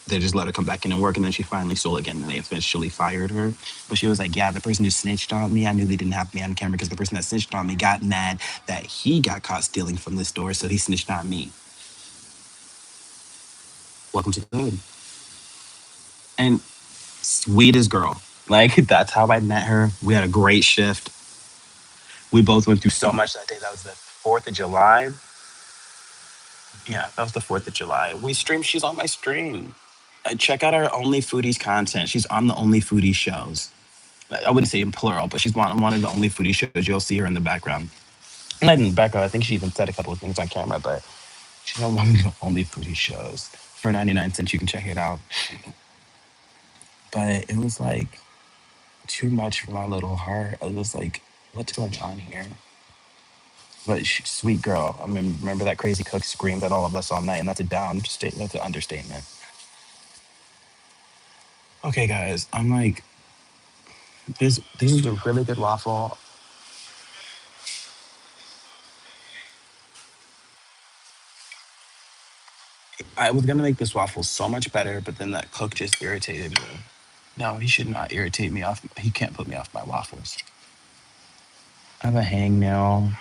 they just let her come back in and work. And then she finally stole again and they officially fired her. But she was like, yeah, the person who snitched on me, I knew they didn't have me on camera because the person that snitched on me got mad that he got caught stealing from the store. So he snitched on me. Welcome to the hood. And sweetest girl. Like, that's how I met her. We had a great shift. We both went through so much that day. That was the 4th of July. Yeah, that was the 4th of July. We streamed. She's on my stream. Check out our Only Foodies content. She's on the Only Foodies shows. I wouldn't say in plural, but she's one of the Only Foodie shows. You'll see her in the background. Not in the background. I think she even said a couple of things on camera, but she's on one of the Only Foodie shows. For 99 cents, you can check it out. But it was like too much for my little heart. I was like, what's going on here? But sweet girl. I mean, remember that crazy cook screamed at all of us all night, and that's a down statement. That's an understatement. Okay, guys, I'm like, this is a really good waffle. I was gonna make this waffle so much better, but then that cook just irritated me. No, he should not irritate me off. He can't put me off my waffles. I have a hangnail,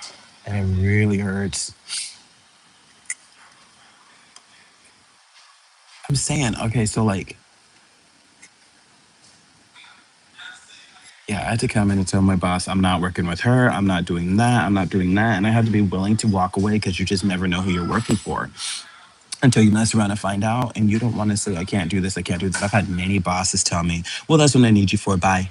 and it really hurts. I'm saying, okay, so like, yeah, I had to come in and tell my boss, I'm not working with her. I'm not doing that. I'm not doing that. And I had to be willing to walk away because you just never know who you're working for until you mess around and find out. And you don't want to say, I can't do this. I can't do that. I've had many bosses tell me, well, that's what I need you for. Bye.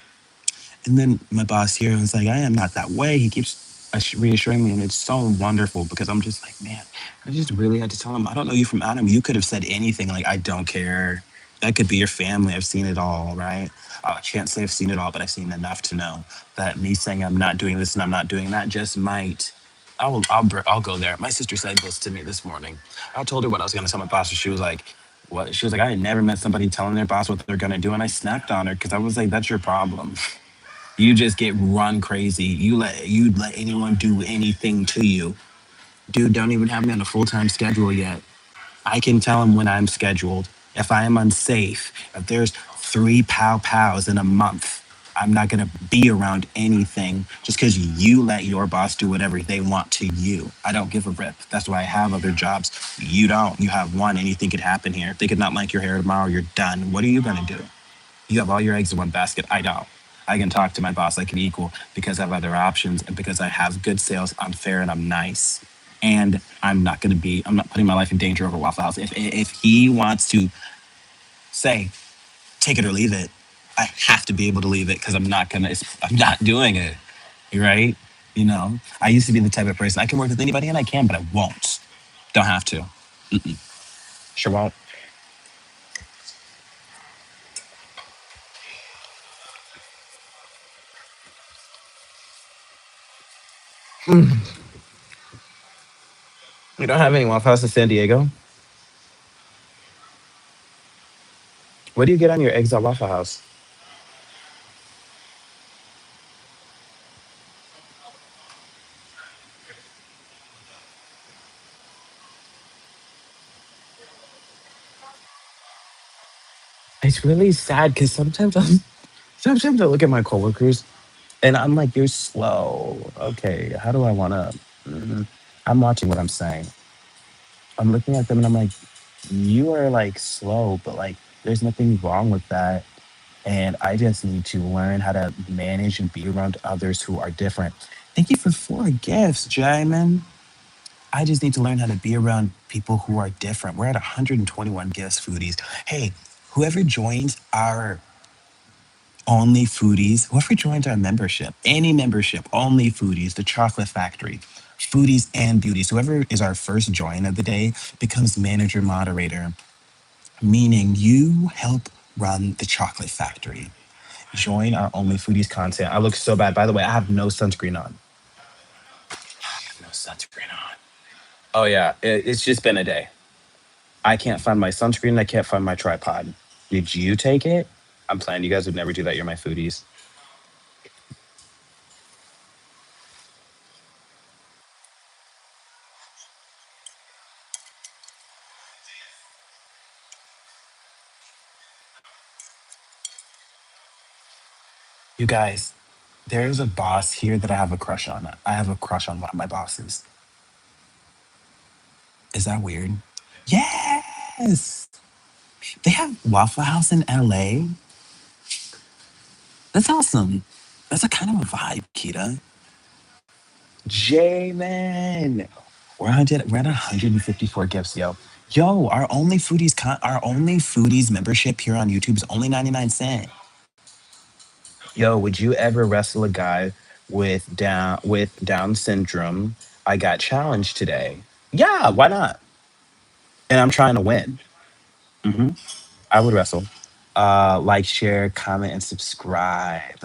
And then my boss here was like, I am not that way. He keeps reassuring me, and it's so wonderful because I'm just like, man, I just really had to tell him, I don't know you from Adam. You could have said anything like, I don't care. That could be your family. I've seen it all, right? I can't say I've seen it all, but I've seen enough to know that me saying I'm not doing this and I'm not doing that just might. I'll go there. My sister said this to me this morning. I told her what I was going to tell my boss, and she was like, What? She was like, I had never met somebody telling their boss what they're gonna do, and I snapped on her because I was like, that's your problem. You just get run crazy. You let anyone do anything to you. Dude, don't even have me on a full time schedule yet. I can tell him when I'm scheduled. If I am unsafe, if there's three pow pows in a month, I'm not going to be around anything just because you let your boss do whatever they want to you. I don't give a rip. That's why I have other jobs. You don't. You have one. Anything could happen here. If they could not like your hair tomorrow, you're done. What are you going to do? You have all your eggs in one basket. I don't. I can talk to my boss like an equal because I have other options and because I have good sales. I'm fair and I'm nice. And I'm not putting my life in danger over Waffle House. If he wants to say, take it or leave it, I have to be able to leave it because I'm not doing it. Right? You know, I used to be the type of person I can work with anybody and I can, but I won't. Don't have to. Sure won't. We don't have any Waffle House in San Diego. What do you get on your eggs at Waffle House? It's really sad because sometimes I look at my coworkers and I'm like, you're slow. Okay, how do I want to? I'm watching what I'm saying. I'm looking at them and I'm like, you are like slow, but like, there's nothing wrong with that. And I just need to learn how to manage and be around others who are different. Thank you for 4 gifts, Jamin. I just need to learn how to be around people who are different. We're at 121 gifts, foodies. Hey, whoever joins our only foodies, whoever joins our membership, any membership, only foodies, the chocolate factory, foodies and beauties, whoever is our first join of the day becomes manager moderator, meaning you help run the chocolate factory. Join our only foodies content. I look so bad. By the way, I have no sunscreen on. No sunscreen on. Oh yeah, it's just been a day. I can't find my sunscreen. I can't find my tripod. Did you take it? I'm planning. You guys would never do that. You're my foodies. You guys, there's a boss here that I have a crush on. I have a crush on one of my bosses. Is that weird? Yes. They have Waffle House in LA. That's awesome. That's a kind of a vibe, Kita. J-Man. We're at 154 gifts, yo. Yo, our only foodies membership here on YouTube is only 99 cents. Yo, would you ever wrestle a guy with Down syndrome? I got challenged today. Yeah, why not? And I'm trying to win. hmm I would wrestle. Like, share, comment, and subscribe.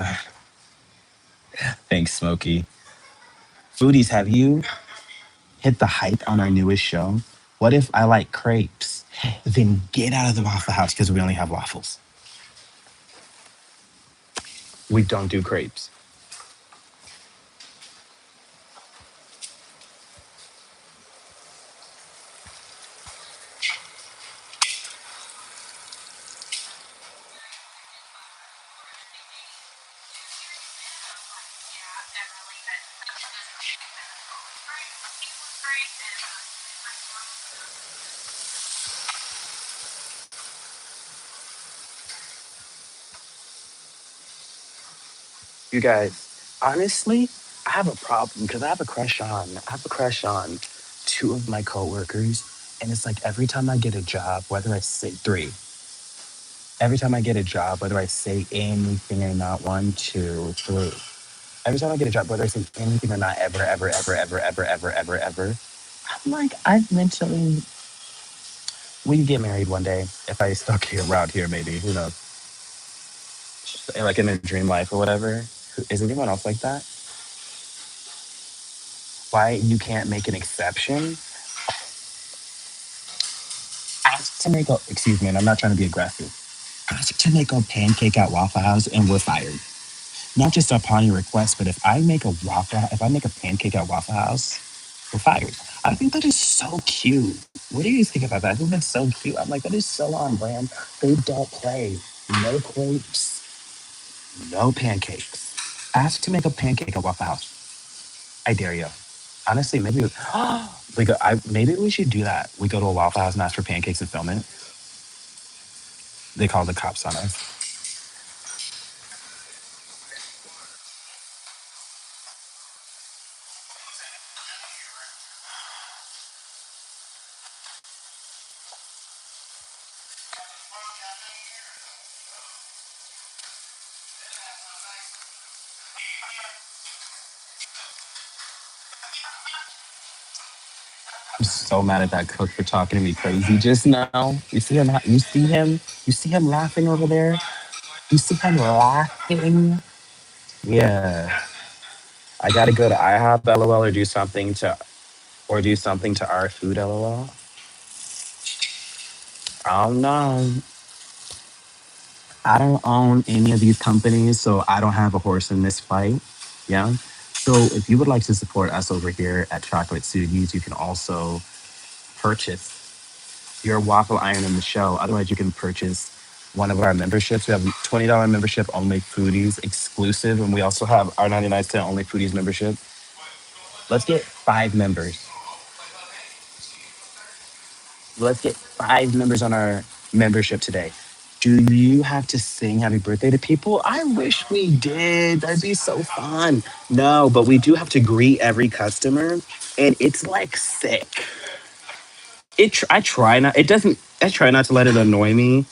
Thanks, Smokey. Foodies, have you hit the hype on our newest show? What if I like crepes? Then get out of the Waffle House because we only have waffles. We don't do crepes. You guys, honestly, I have a problem because I have a crush on two of my coworkers, and it's like every time I get a job, whether I say three, every time I get a job, whether I say anything or not, one, two, three. Every time I get a job, whether I say anything or not, ever, I'm like, I've mentally, we get married one day. If I stuck here around here, maybe, who knows? Like in a dream life or whatever. Is anyone else like that? Why you can't make an exception? to make a, excuse me, and I'm not trying to be aggressive, ask to make a pancake at Waffle House and we're fired. Not just upon your request, but if I make a pancake at Waffle House, we're fired. I think that is so cute. What do you think about that? I think that's so cute. I'm like, that is so on brand. They don't play. No crepes, no pancakes. Ask to make a pancake at Waffle House. I dare you. Honestly, maybe maybe we should do that. We go to a Waffle House and ask for pancakes and film it. They call the cops on us. I'm so mad at that cook for talking to me crazy just now. You see him? You see him? You see him laughing over there? You see him laughing? Yeah. I gotta go to IHOP LOL or do something to our food LOL. I don't know. I don't own any of these companies, so I don't have a horse in this fight. Yeah. So if you would like to support us over here at Chocolate Sugi's, you can also purchase your waffle iron in the show. Otherwise, you can purchase one of our memberships. We have $20 membership only Foodies exclusive, and we also have our 99 cent only Foodies membership. Let's get 5 members. Let's get 5 members on our membership today. Do you have to sing happy birthday to people? I wish we did. That'd be so fun. No, but we do have to greet every customer, and it's like sick. I try not. It doesn't. I try not to let it annoy me,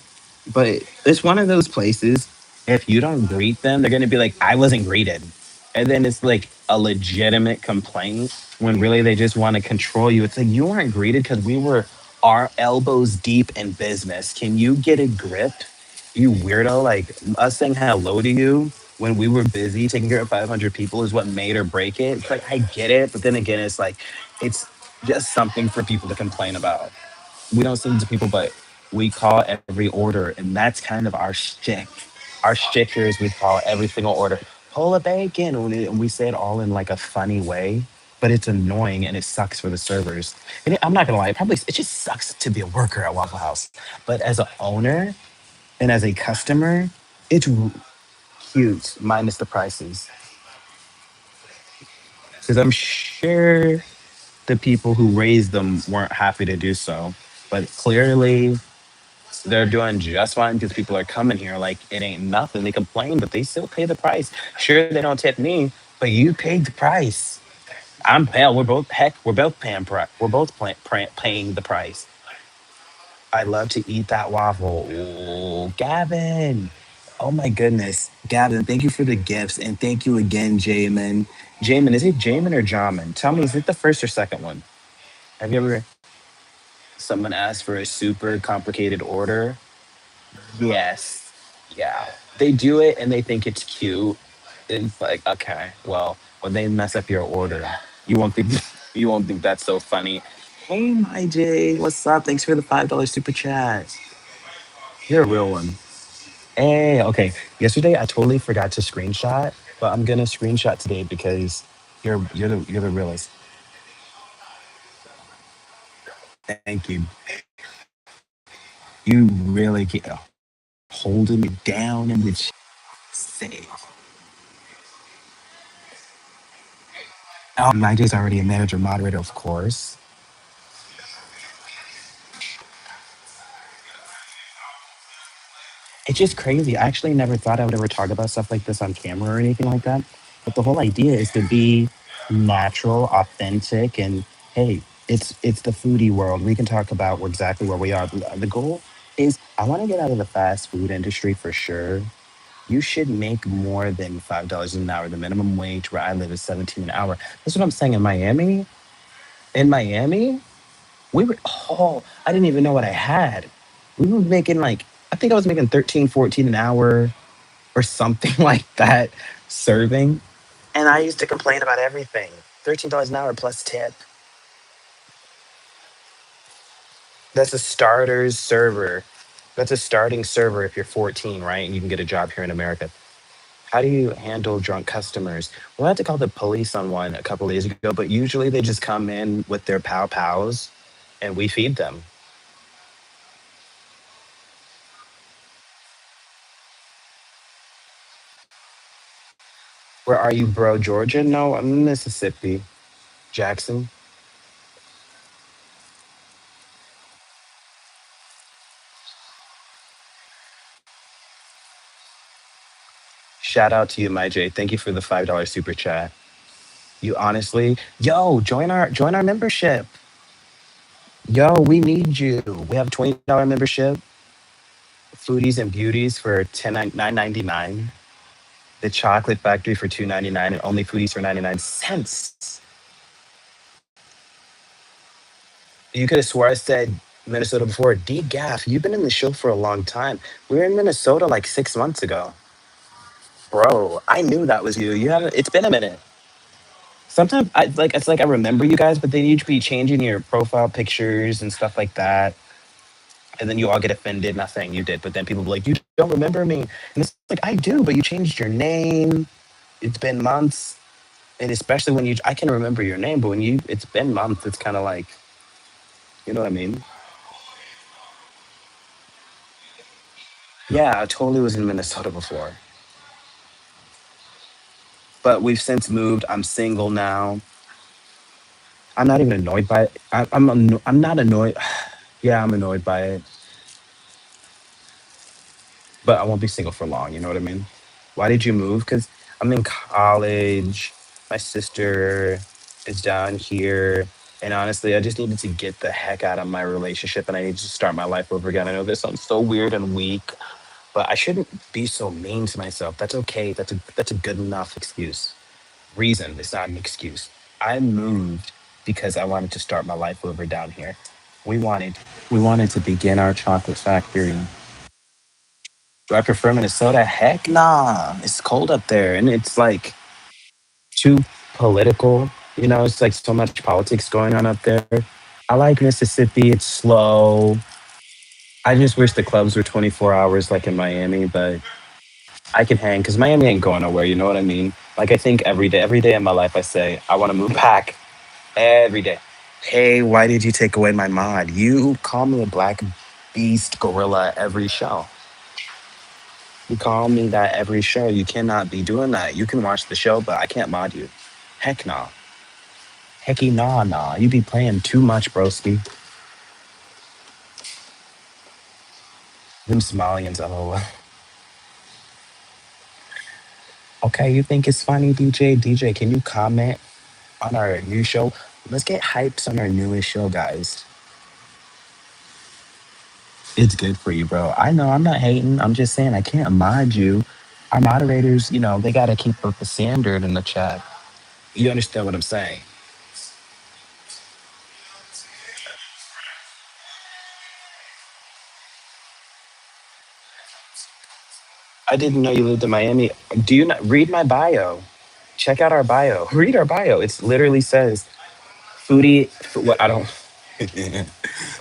but it's one of those places. If you don't greet them, they're gonna be like, "I wasn't greeted," and then it's like a legitimate complaint when really they just want to control you. It's like you weren't greeted because we were our elbows deep in business. Can you get a grip, you weirdo? Like us saying hello to you when we were busy taking care of 500 people is what made or break it. It's like I get it, but then again, it's like it's just something for people to complain about. We don't send it to people, but we call every order, and that's kind of our shtick. Our shtick here is we call every single order pull a bacon, and we say it all in like a funny way, but it's annoying and it sucks for the servers. I'm not gonna lie, it just sucks to be a worker at Waffle House, but as an owner and as a customer, it's cute minus the prices because I'm sure the people who raised them weren't happy to do so, but clearly they're doing just fine because people are coming here like it ain't nothing. They complain, but they still pay the price. Sure, they don't tip me, but you paid the price. I'm paying. We're both paying. We're both paying the price. I love to eat that waffle. Oh, Gavin. Oh my goodness, Gavin! Thank you for the gifts, and thank you again, Jamin. Jamin, is it Jamin or Jamin? Tell me, is it the first or second one? Have you ever someone asked for a super complicated order? Yes. Yeah. They do it and they think it's cute. It's like, okay, well, when they mess up your order, you won't think you won't think that's so funny. Hey my J, what's up? Thanks for the $5 super chat. You're a real one. Hey, okay. Yesterday I totally forgot to screenshot, but I'm gonna screenshot today because you're the realest. Thank you. You really keep holding me down in the safe. Oh, Nigel's already a manager moderator, of course. It's just crazy. I actually never thought I would ever talk about stuff like this on camera or anything like that. But the whole idea is to be natural, authentic, and hey, it's the foodie world. We can talk about exactly where we are. The goal is I want to get out of the fast food industry for sure. You should make more than $5 an hour. The minimum wage where I live is 17 an hour. That's what I'm saying in Miami. In Miami, we were I didn't even know what I had. We were making like I think I was making 13, 14 an hour or something like that serving. And I used to complain about everything. $13 an hour plus tip. That's a starter's server. That's a starting server if you're 14, right? And you can get a job here in America. How do you handle drunk customers? We'll have to call the police on one a couple days ago, but usually they just come in with their pals and we feed them. Where are you, bro? Georgia? No, I'm in Mississippi. Jackson. Shout out to you, my J. Thank you for the $5 super chat. You honestly, yo, join our membership. Yo, we need you. We have a $20 membership. Foodies and Beauties for 9.99. The Chocolate Factory for 2.99, and only Foodies for 99 cents. You could have swore I said Minnesota before. D Gaff, you've been in the show for a long time. We were in Minnesota like 6 months ago. Bro, I knew that was you. You haven't it's been a minute. Sometimes I like it's like I remember you guys, but then you'd be changing your profile pictures and stuff like that. And then you all get offended, not saying you did, but then people be like, you don't remember me. And it's like, I do, but you changed your name. It's been months. And especially when I can remember your name, but when it's been months, it's kind of like, you know what I mean? Yeah, I totally was in Minnesota before. But we've since moved. I'm single now. I'm not even annoyed by it. I'm not annoyed. Yeah, I'm annoyed by it, but I won't be single for long. You know what I mean? Why did you move? Because I'm in college. My sister is down here. And honestly, I just needed to get the heck out of my relationship and I need to start my life over again. I know this sounds so weird and weak, but I shouldn't be so mean to myself. That's okay. That's a good enough excuse. Reason. It's not an excuse. I moved because I wanted to start my life over down here. We wanted we wanted to begin our chocolate factory. Do I prefer Minnesota? Heck nah. It's cold up there and it's like too political. You know, it's like so much politics going on up there. I like Mississippi. It's slow. I just wish the clubs were 24 hours like in Miami, but I can hang because Miami ain't going nowhere. You know what I mean? Like, I think every day in my life, I say, I want to move back every day. Hey, why did you take away my mod? You call me a black beast gorilla every show. You call me that every show. You cannot be doing that. You can watch the show, but I can't mod you. Heck nah. Hecky nah. You be playing too much, broski. Them Somalians, oh. Okay, you think it's funny, DJ? DJ, can you comment on our new show? Let's get hypes on our newest show, guys. It's good for you, bro. I know I'm not hating. I'm just saying I can't mod you. Our moderators, they got to keep up the standard in the chat. You understand what I'm saying? I didn't know you lived in Miami. Do you not read my bio? Check out our bio. Read our bio. It literally says foodie. What I don't.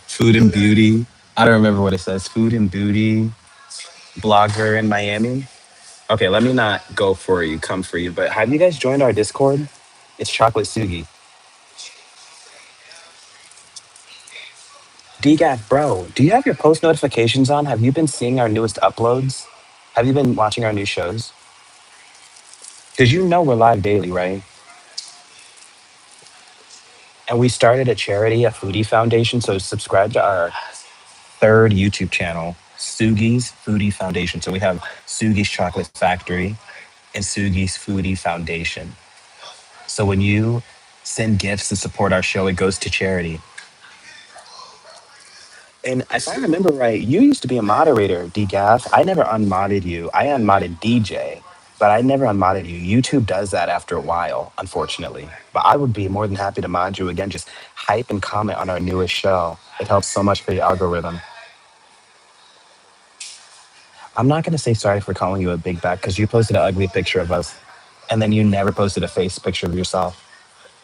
Food and beauty. I don't remember what it says. Food and beauty blogger in Miami. Okay, let me not go for you, come for you. But have you guys joined our Discord? It's ChocolateSugi. DGAF, bro, do you have your post notifications on? Have you been seeing our newest uploads? Have you been watching our new shows? Because you know we're live daily, right? And we started a charity, a Foodie Foundation. So subscribe to our third YouTube channel, Sugi's Foodie Foundation. So we have Sugi's Chocolate Factory and Sugi's Foodie Foundation. So when you send gifts to support our show, it goes to charity. And if I remember right, you used to be a moderator, DGAF. I never unmodded you. I unmodded DJ, but I never unmodded you. YouTube does that after a while, unfortunately. But I would be more than happy to mod you again. Just hype and comment on our newest show. It helps so much for the algorithm. I'm not going to say sorry for calling you a big back because you posted an ugly picture of us and then you never posted a face picture of yourself.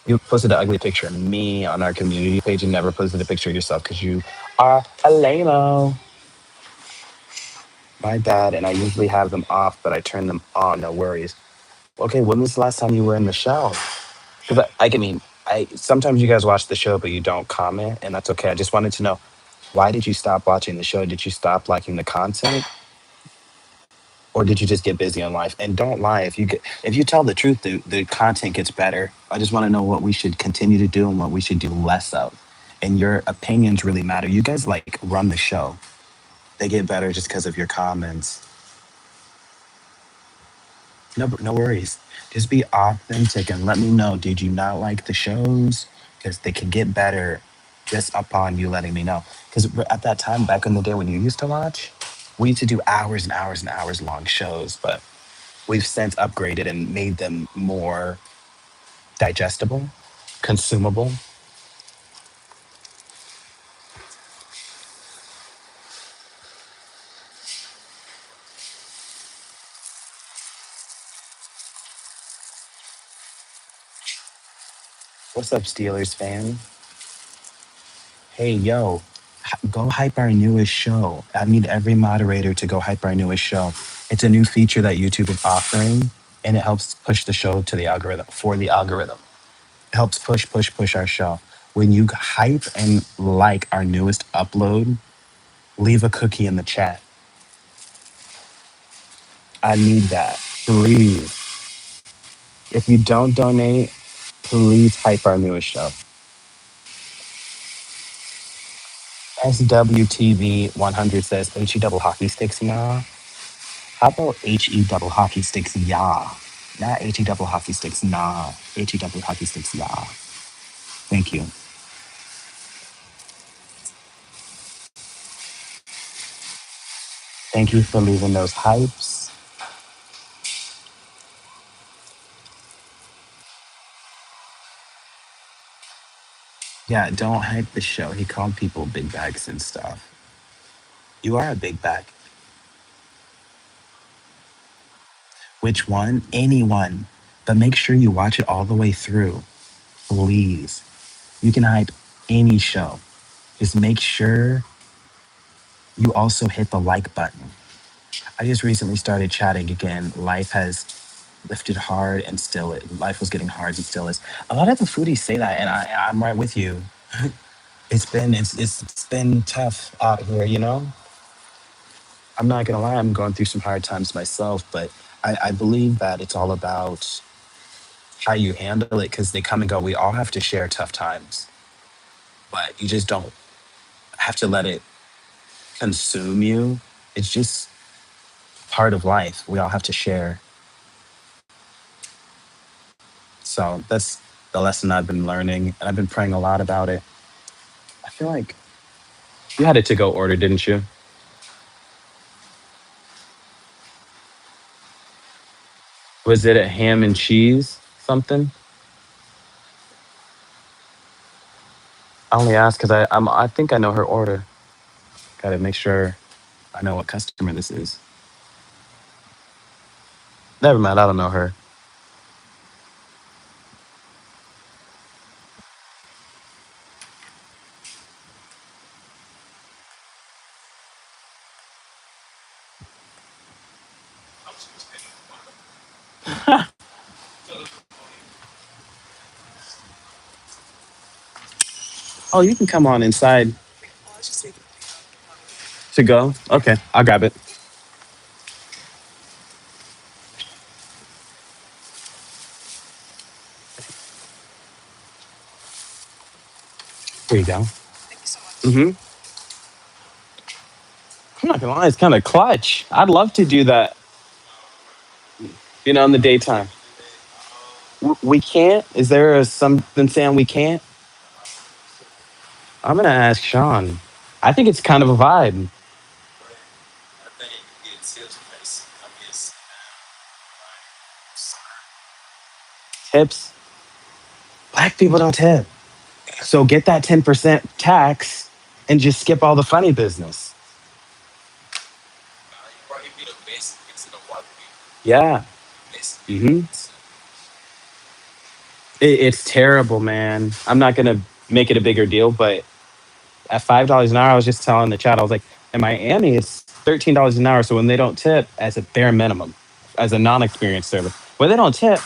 You posted an ugly picture of me on our community page and never posted a picture of yourself because you are a lame. My bad, and I usually have them off, but I turn them on. No worries. Okay, when was the last time you were in the show? Because I mean, I sometimes you guys watch the show, but you don't comment, and that's okay. I just wanted to know why did you stop watching the show? Did you stop liking the content, or did you just get busy in life? And don't lie if you tell the truth, the content gets better. I just want to know what we should continue to do and what we should do less of. And your opinions really matter. You guys like run the show. They get better just because of your comments. No, no worries. Just be authentic and let me know. Did you not like the shows? Because they can get better just upon you letting me know. Because at that time, back in the day when you used to watch, we used to do hours and hours and hours long shows, but we've since upgraded and made them more digestible, consumable. What's up, Steelers fan? Hey, yo, go hype our newest show. I need every moderator to go hype our newest show. It's a new feature that YouTube is offering, and it helps push the show to the algorithm for the algorithm. It helps push our show. When you hype and like our newest upload, leave a cookie in the chat. I need that. Please. If you don't donate, please hype our newest show. SWTV 100 says HE double hockey sticks, nah. How about HE double hockey sticks, yeah? Not HE double hockey sticks, nah. HE double hockey sticks, yeah. Thank you. Thank you for leaving those hypes. Yeah, don't hype the show. He called people big bags and stuff. You are a big bag. Which one? Anyone. But make sure you watch it all the way through. Please. You can hype any show. Just make sure you also hit the like button. I just recently started chatting again. Life has lifted hard and still life was getting hard and still is. A lot of the foodies say that, and I'm right with you. It's been tough out here, you know. I'm not gonna lie, I'm going through some hard times myself, but I believe that it's all about how you handle it because they come and go. We all have to share tough times, but you just don't have to let it consume you. It's just part of life. We all have to share. So that's the lesson I've been learning, and I've been praying a lot about it. I feel like you had a to go order, didn't you? Was it a ham and cheese something? I only asked because I think I know her order. Got to make sure I know what customer this is. Never mind, I don't know her. Oh, you can come on inside to go. Okay, I'll grab it. Here you go. Hmm. I'm not gonna lie, it's kind of clutch. I'd love to do that, in the daytime. We can't. Is there something saying we can't? I'm gonna ask Sean. I think it's kind of a vibe. Tips. Black people don't tip. So get that 10% tax and just skip all the funny business. Yeah. Hmm. It's terrible, man. I'm not gonna make it a bigger deal, but at $5 an hour, I was just telling the chat, I was like, in Miami, it's $13 an hour. So when they don't tip, as a bare minimum, as a non-experienced server, when they don't tip,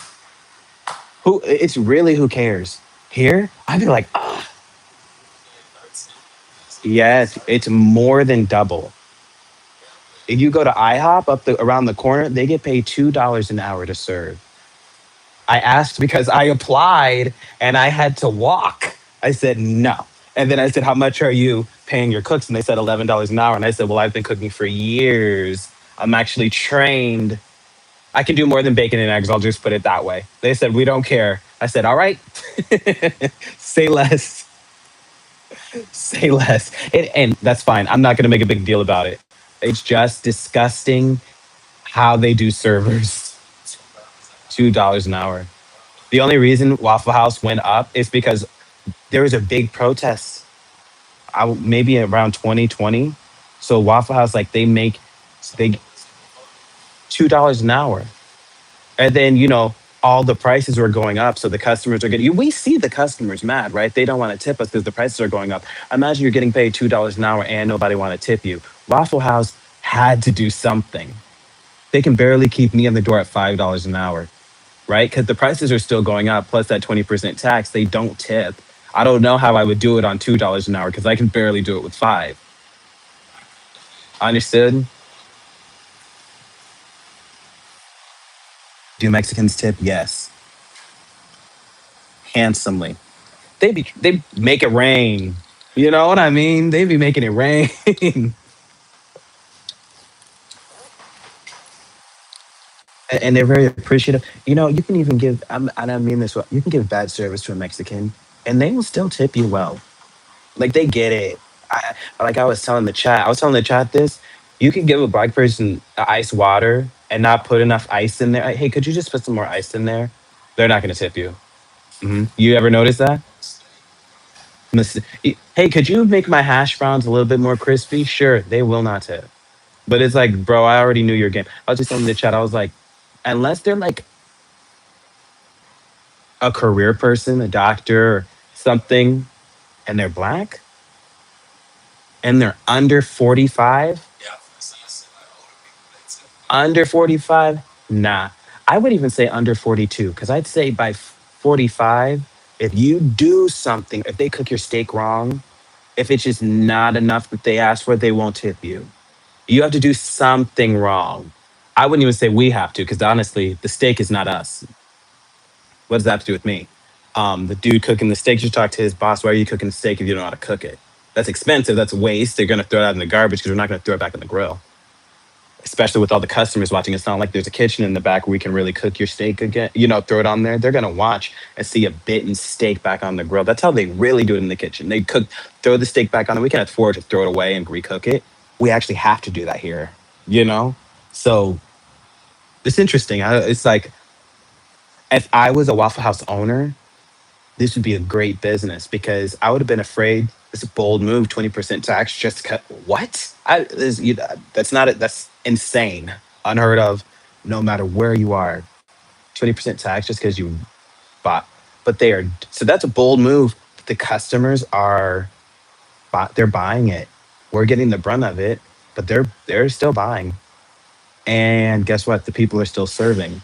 who it's really who cares. Here, I'd be like, ah, yes, it's more than double. If you go to IHOP up the around the corner, they get paid $2 an hour to serve. I asked because I applied and I had to walk. I said no. And then I said, how much are you paying your cooks? And they said $11 an hour. And I said, well, I've been cooking for years. I'm actually trained. I can do more than bacon and eggs. I'll just put it that way. They said, we don't care. I said, all right, say less, say less. And that's fine. I'm not going to make a big deal about it. It's just disgusting how they do servers. $2 an hour. The only reason Waffle House went up is because there was a big protest. Maybe around 2020. So Waffle House, like they $2 an hour, and then all the prices were going up. So the customers are getting. We see the customers mad, right? They don't want to tip us because the prices are going up. Imagine you're getting paid $2 an hour and nobody want to tip you. Waffle House had to do something. They can barely keep me in the door at $5 an hour, right? Because the prices are still going up, plus that 20% tax, they don't tip. I don't know how I would do it on $2 an hour because I can barely do it with five. Understood? Do Mexicans tip? Yes, handsomely. They make it rain. You know what I mean? They be making it rain. And they're very appreciative. You can even give, and I mean this well, you can give bad service to a Mexican and they will still tip you well. Like they get it. Like I was telling the chat this. You can give a black person ice water and not put enough ice in there. Like, hey, could you just put some more ice in there? They're not going to tip you. You ever notice that? Hey, could you make my hash browns a little bit more crispy? Sure, they will not tip. But it's like, bro, I already knew your game. I was just telling the chat. I was like, unless they're like a career person, a doctor, or something, and they're black and they're under 45, under 45, nah. I would even say under 42 because I'd say by 45, if you do something, if they cook your steak wrong, if it's just not enough that they ask for, they won't tip you. You have to do something wrong. I wouldn't even say we have to because honestly, the steak is not us. What does that have to do with me? The dude cooking the steak should talk to his boss. Why are you cooking the steak if you don't know how to cook it? That's expensive. That's waste. They're going to throw it out in the garbage because we're not going to throw it back in the grill. Especially with all the customers watching. It's not like there's a kitchen in the back where we can really cook your steak again. Throw it on there. They're gonna watch and see a bitten steak back on the grill. That's how they really do it in the kitchen. They throw the steak back on it. We can afford to throw it away and recook it. We actually have to do that here. You know, so it's interesting. It's like if I was a Waffle House owner, this would be a great business because I would have been afraid. It's a bold move, 20% tax. Just cut what? That's not it. That's insane, unheard of. No matter where you are, 20% tax just because you bought. But they are so that's a bold move. The customers are, they're buying it. We're getting the brunt of it, but they're still buying. And guess what? The people are still serving.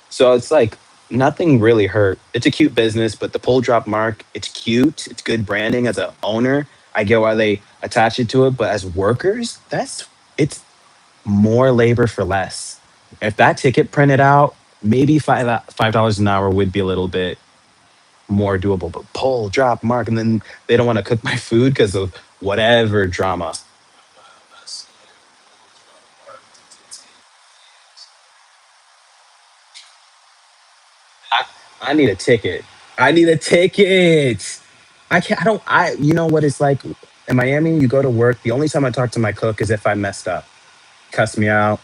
So it's like nothing really hurt. It's a cute business, but the pull drop mark, it's cute. It's good branding as an owner. I get why they attach it to it, but as workers, it's more labor for less. If that ticket printed out, maybe $5 an hour would be a little bit more doable. But pull drop mark, and then they don't want to cook my food because of whatever drama. I need a ticket. I need a ticket. I can't. I don't. I. You know what it's like in Miami. You go to work. The only time I talk to my cook is if I messed up, cuss me out.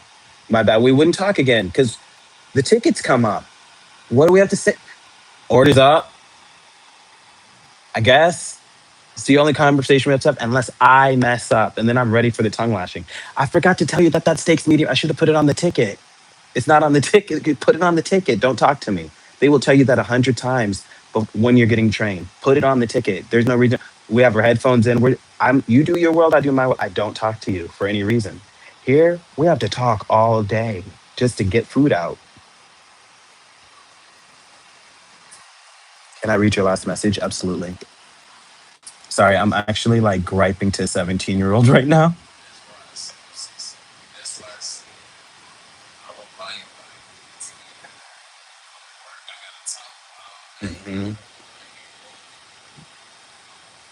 My bad. We wouldn't talk again because the tickets come up. What do we have to say? Orders up. I guess it's the only conversation we have to have unless I mess up, and then I'm ready for the tongue lashing. I forgot to tell you that steak's medium. I should have put it on the ticket. It's not on the ticket. You put it on the ticket. Don't talk to me. They will tell you that 100 times, but when you're getting trained, put it on the ticket. There's no reason. We have our headphones in. You do your world, I do my world. I don't talk to you for any reason. Here, we have to talk all day just to get food out. Can I read your last message? Absolutely. Sorry, I'm actually like griping to a 17-year-old right now.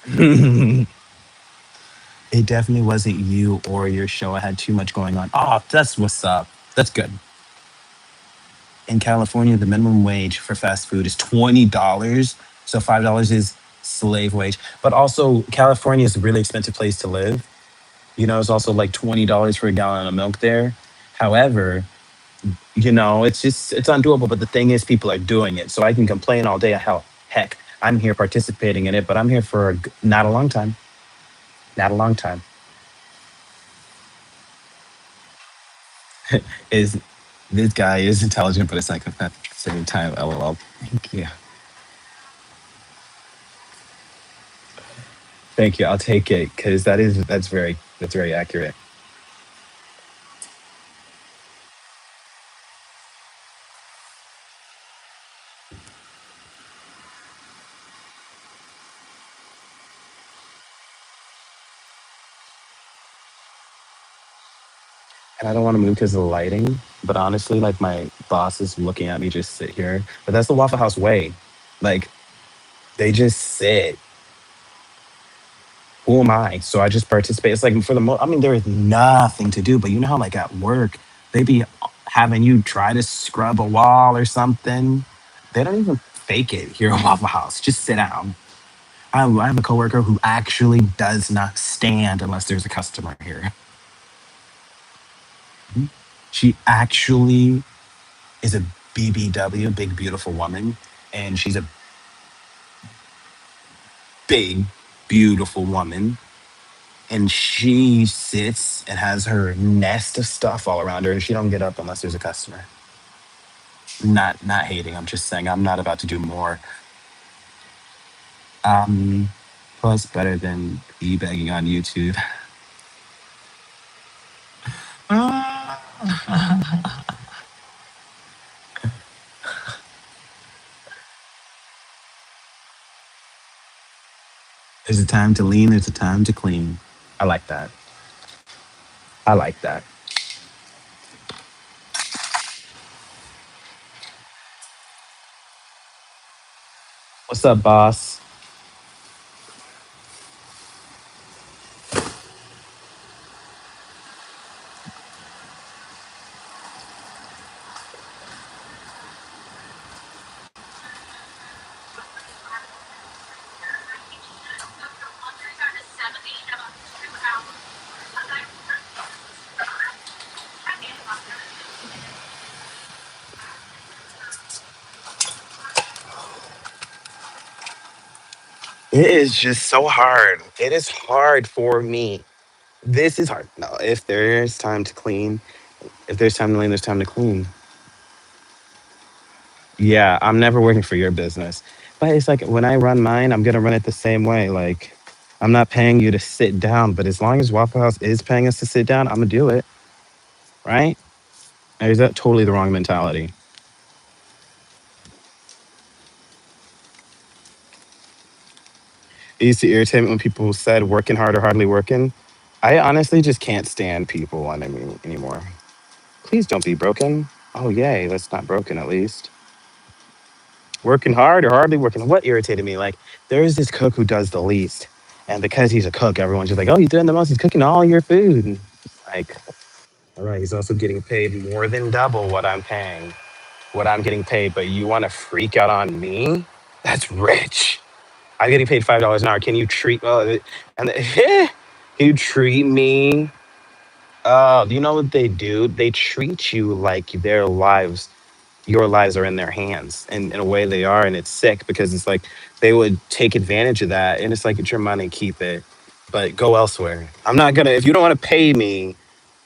Mhm. It definitely wasn't you or your show. I had too much going on. Oh, that's what's up. That's good. In California, the minimum wage for fast food is $20. So $5 is slave wage. But also, California is a really expensive place to live. It's also like $20 for a gallon of milk there. However, it's undoable. But the thing is, people are doing it. So I can complain all day. Hell, heck, I'm here participating in it, but I'm here for not a long time. Not a long time. Is This guy is intelligent, but a psychopath at the same time? LOL. Thank you. Thank you. I'll take it because that's very accurate. And I don't want to move because of the lighting. But honestly, like my boss is looking at me just sit here. But that's the Waffle House way. Like they just sit. Who am I? So I just participate. It's like for the most. I mean, there is nothing to do. But you know how like at work they be having you try to scrub a wall or something. They don't even fake it here at Waffle House. Just sit down. I have a coworker who actually does not stand unless there's a customer here. She actually is a BBW, big beautiful woman, and she's a big beautiful woman, and she sits and has her nest of stuff all around her, and she don't get up unless there's a customer. Not hating. I'm just saying I'm not about to do more. Um, Plus better than e-bagging on YouTube. There's a time to lean. There's a time to clean. I like that. I like that. What's up, boss? It is just so hard. It is hard for me. This is hard. No, if there's time to clean, if there's time to clean, there's time to clean. Yeah, I'm never working for your business. But it's like when I run mine, I'm gonna run it the same way. Like I'm not paying you to sit down, but as long as Waffle House is paying us to sit down, I'm gonna do it. Right? Or is that totally the wrong mentality? It used to irritate me when people said working hard or hardly working. I honestly just can't stand people anymore. Please don't be broken. Oh yay, that's not broken at least. Working hard or hardly working. What irritated me? Like there's this cook who does the least. And because he's a cook, everyone's just like, oh, he's doing the most. He's cooking all your food. And like, all right, he's also getting paid more than double what I'm paying, what I'm getting paid. But you want to freak out on me? That's rich. I'm getting paid $5 an hour. Can you treat and can you treat me? Do you know what they do? They treat you like your lives are in their hands, and in a way they are, and it's sick because it's like they would take advantage of that, and it's like it's your money, keep it, but go elsewhere. I'm not gonna if you don't want to pay me,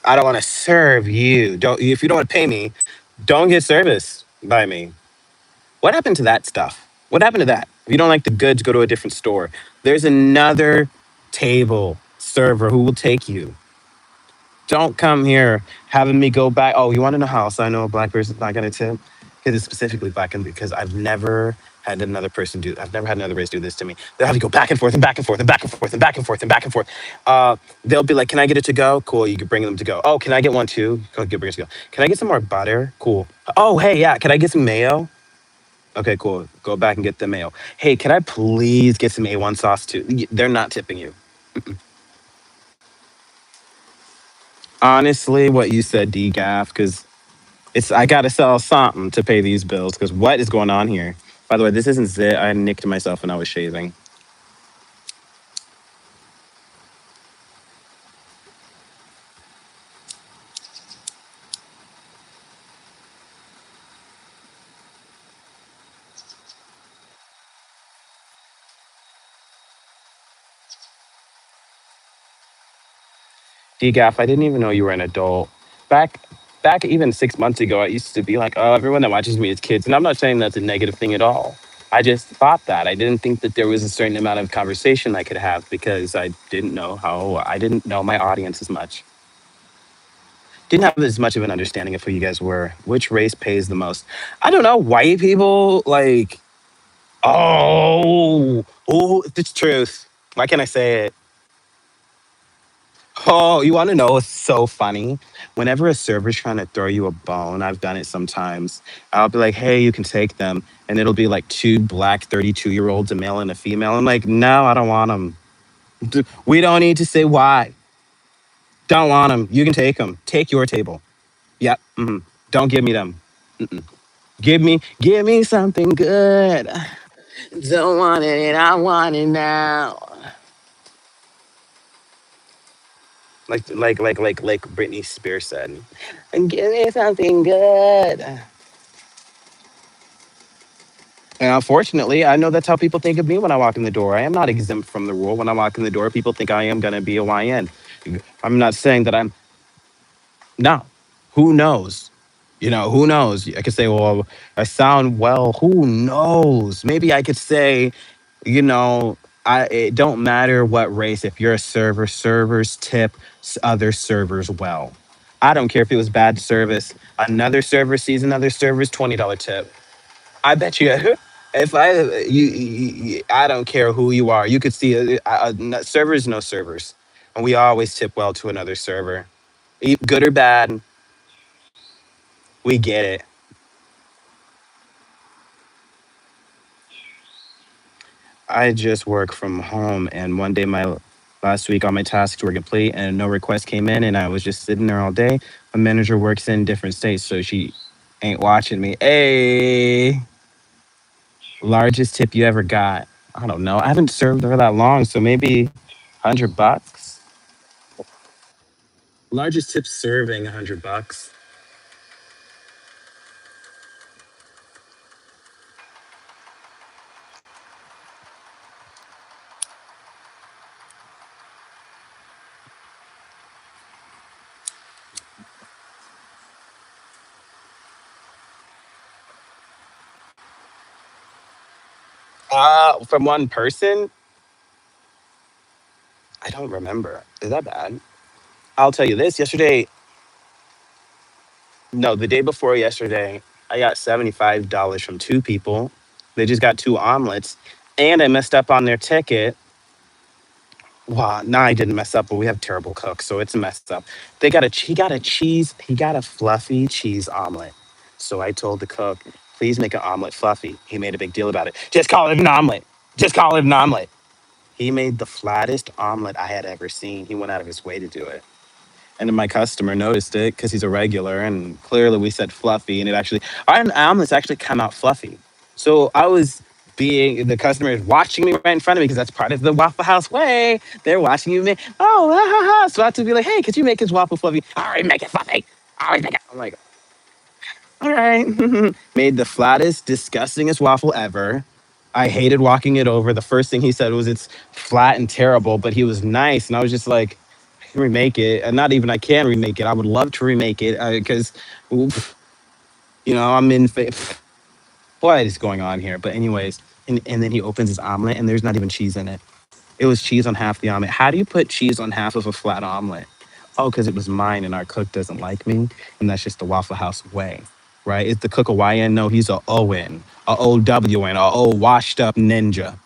I don't want to serve you. Don't If you don't want to pay me, don't get service by me. What happened to that stuff? What happened to that? If you don't like the goods, go to a different store. There's another table server who will take you. Don't come here having me go back. Oh, you want to know how else I know a black person's not going to tip? Because it's specifically black, and because I've never had another person do. I've never had another race do this to me. They'll have you go back and forth and back and forth and back and forth and back and forth and back and forth. They'll be like, "Can I get it to go?" Cool. You can bring them to go. Oh, can I get one too? Cool. Bring it to go. Can I get some more butter? Cool. Oh, hey, yeah. Can I get some mayo? Okay, cool. Go back and get the mayo. Hey, can I please get some A1 sauce too? They're not tipping you. Honestly, what you said, DGAF, because it's I gotta sell something to pay these bills. Because what is going on here? By the way, this isn't Zit. I nicked myself when I was shaving. DGAF, I didn't even know you were an adult. Back back even 6 months ago, I used to be like, oh, everyone that watches me is kids. And I'm not saying that's a negative thing at all. I just thought that. I didn't think that there was a certain amount of conversation I could have because I didn't know my audience as much. Didn't have as much of an understanding of who you guys were. Which race pays the most? I don't know. White people, like, oh, it's truth. Why can't I say it? Oh, you want to know what's so funny? Whenever a server's trying to throw you a bone, I've done it sometimes. I'll be like, hey, you can take them. And it'll be like two black 32-year-olds, a male and a female. I'm like, no, I don't want them. We don't need to say why. Don't want them. You can take them. Take your table. Yep. Don't give me them. Give me something good. Don't want it. I want it now. Like Britney Spears said, and give me something good. And unfortunately, I know that's how people think of me when I walk in the door. I am not exempt from the rule. When I walk in the door, people think I am going to be a YN. I'm not saying that I'm no. Who knows? Who knows? I could say, well, I sound well. Who knows? Maybe I could say, you know, it don't matter what race. If you're a server, servers tip other servers well. I don't care if it was bad service. Another server sees another server's $20 tip. I bet you. If I don't care who you are. You could see servers, no servers, and we always tip well to another server, good or bad. We get it. I just work from home, and one day my last week all my tasks were complete, and no requests came in, and I was just sitting there all day. My manager works in different states, so she ain't watching me. Hey, largest tip you ever got? I don't know. I haven't served her that long, so maybe $100. Largest tip serving $100. From one person, I don't remember. Is that bad? I'll tell you this. Yesterday, no, the day before yesterday, I got $75 from two people. They just got two omelets, and I messed up on their ticket. Well, no, I didn't mess up, but we have terrible cooks, so it's a mess up. He got a fluffy cheese omelet. So I told the cook, please make an omelet fluffy. He made a big deal about it. Just call it an omelet. Just call it an omelet. He made the flattest omelet I had ever seen. He went out of his way to do it. And then my customer noticed it because he's a regular, and clearly we said fluffy, and our omelets actually come out fluffy. So I was being the customer is watching me right in front of me because that's part of the Waffle House way. They're watching you make So I have to be like, hey, could you make his waffle fluffy? All right, make it fluffy. All right, make it. I'm like, all right. Made the flattest, disgustingest waffle ever. I hated walking it over. The first thing he said was it's flat and terrible, but he was nice, and I was just like, I can remake it, and not even I can remake it. I would love to remake it because, I'm in. what is going on here? But anyways, and then he opens his omelet and there's not even cheese in it. It was cheese on half the omelet. How do you put cheese on half of a flat omelet? Oh, because it was mine and our cook doesn't like me. And that's just the Waffle House way, right? Is the cook a YN? No, he's a ON, a OWN, a old washed up ninja.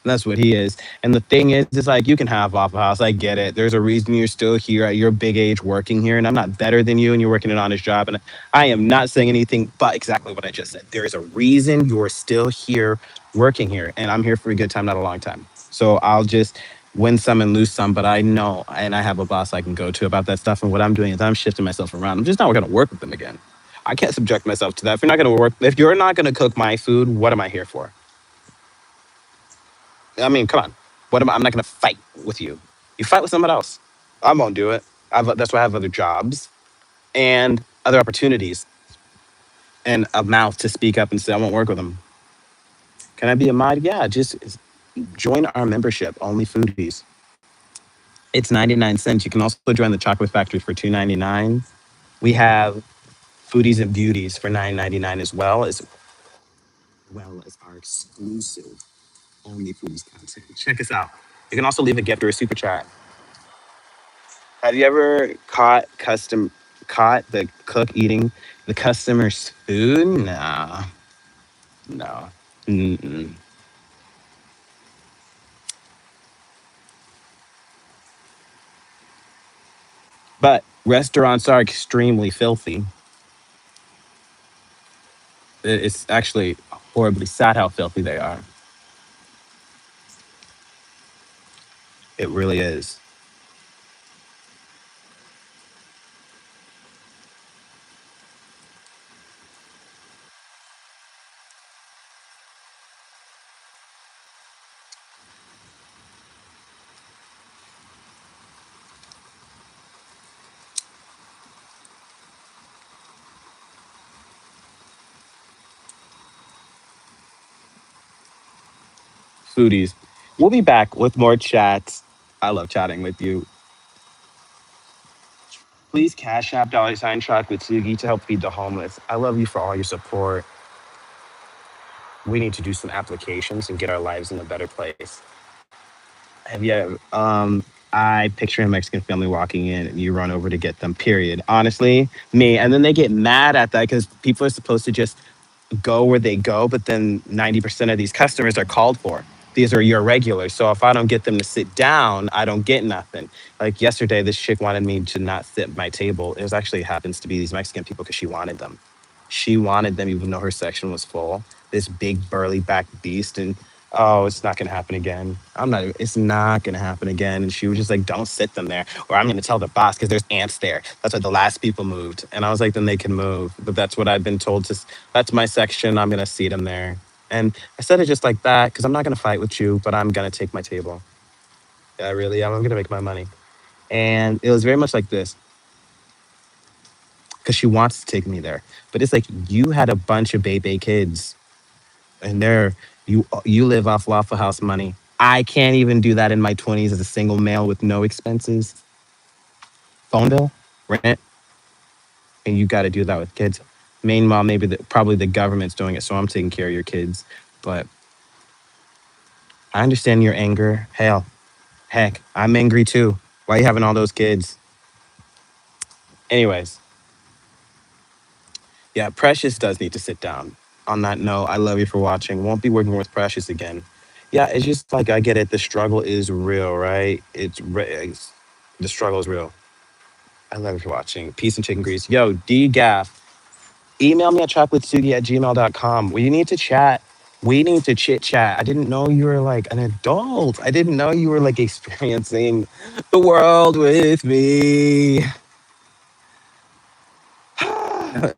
That's what he is. And the thing is, it's like you can have Waffle House. I get it. There's a reason you're still here at your big age working here, and I'm not better than you, and you're working an honest job. And I am not saying anything but exactly what I just said. There is a reason you're still here working here, and I'm here for a good time, not a long time. So I'll just win some and lose some, but I know, and I have a boss I can go to about that stuff. And what I'm doing is I'm shifting myself around. I'm just not going to work with them again. I can't subject myself to that. If you're not going to work, if you're not going to cook my food, what am I here for? I mean, come on. What am I? I'm not going to fight with you. You fight with someone else. I won't do it. That's why I have other jobs and other opportunities and a mouth to speak up and say, I won't work with them. Can I be a mod? Yeah, just join our membership, Only Foodies. It's 99 cents. You can also join the Chocolate Factory for 2.99. We have Foodies and Beauties for 9.99 as well as our exclusive Only Foodies content. Check us out. You can also leave a gift or a super chat. Have you ever caught the cook eating the customer's food? Nah, no. Mm-mm. But restaurants are extremely filthy. It's actually horribly sad how filthy they are. It really is. Foodies. We'll be back with more chats. I love chatting with you. Please cash app $ ChocolateSugi to help feed the homeless. I love you for all your support. We need to do some applications and get our lives in a better place. Have you I picture a Mexican family walking in and you run over to get them, period. Honestly, me. And then they get mad at that because people are supposed to just go where they go, but then 90% of these customers are called for. These are your regulars. So if I don't get them to sit down, I don't get nothing. Like yesterday, this chick wanted me to not sit at my table. It was actually happens to be these Mexican people because she wanted them. She wanted them even though her section was full. This big burly back beast. And oh, it's not gonna happen again. It's not gonna happen again. And she was just like, don't sit them there. Or I'm gonna tell the boss because there's ants there. That's why the last people moved. And I was like, then they can move. But that's what I've been told to that's my section. I'm gonna seat them there. And I said it just like that because I'm not gonna fight with you, but I'm gonna take my table. Yeah, I really am. I'm gonna make my money. And it was very much like this because she wants to take me there. But it's like you had a bunch of baby kids, and you live off Waffle House money. I can't even do that in my 20s as a single male with no expenses, phone bill, rent, and you got to do that with kids. Meanwhile, probably the government's doing it, so I'm taking care of your kids. But I understand your anger. Hell, heck, I'm angry too. Why are you having all those kids? Anyways, yeah, Precious does need to sit down. On that note, I love you for watching. Won't be working with Precious again. Yeah, it's just like I get it. The struggle is real, right? The struggle is real. I love you for watching. Peace and chicken grease. Yo, DGAF, email me at chocolatesuggi@gmail.com. We need to chat. We need to chit chat. I didn't know you were like an adult. I didn't know you were like experiencing the world with me.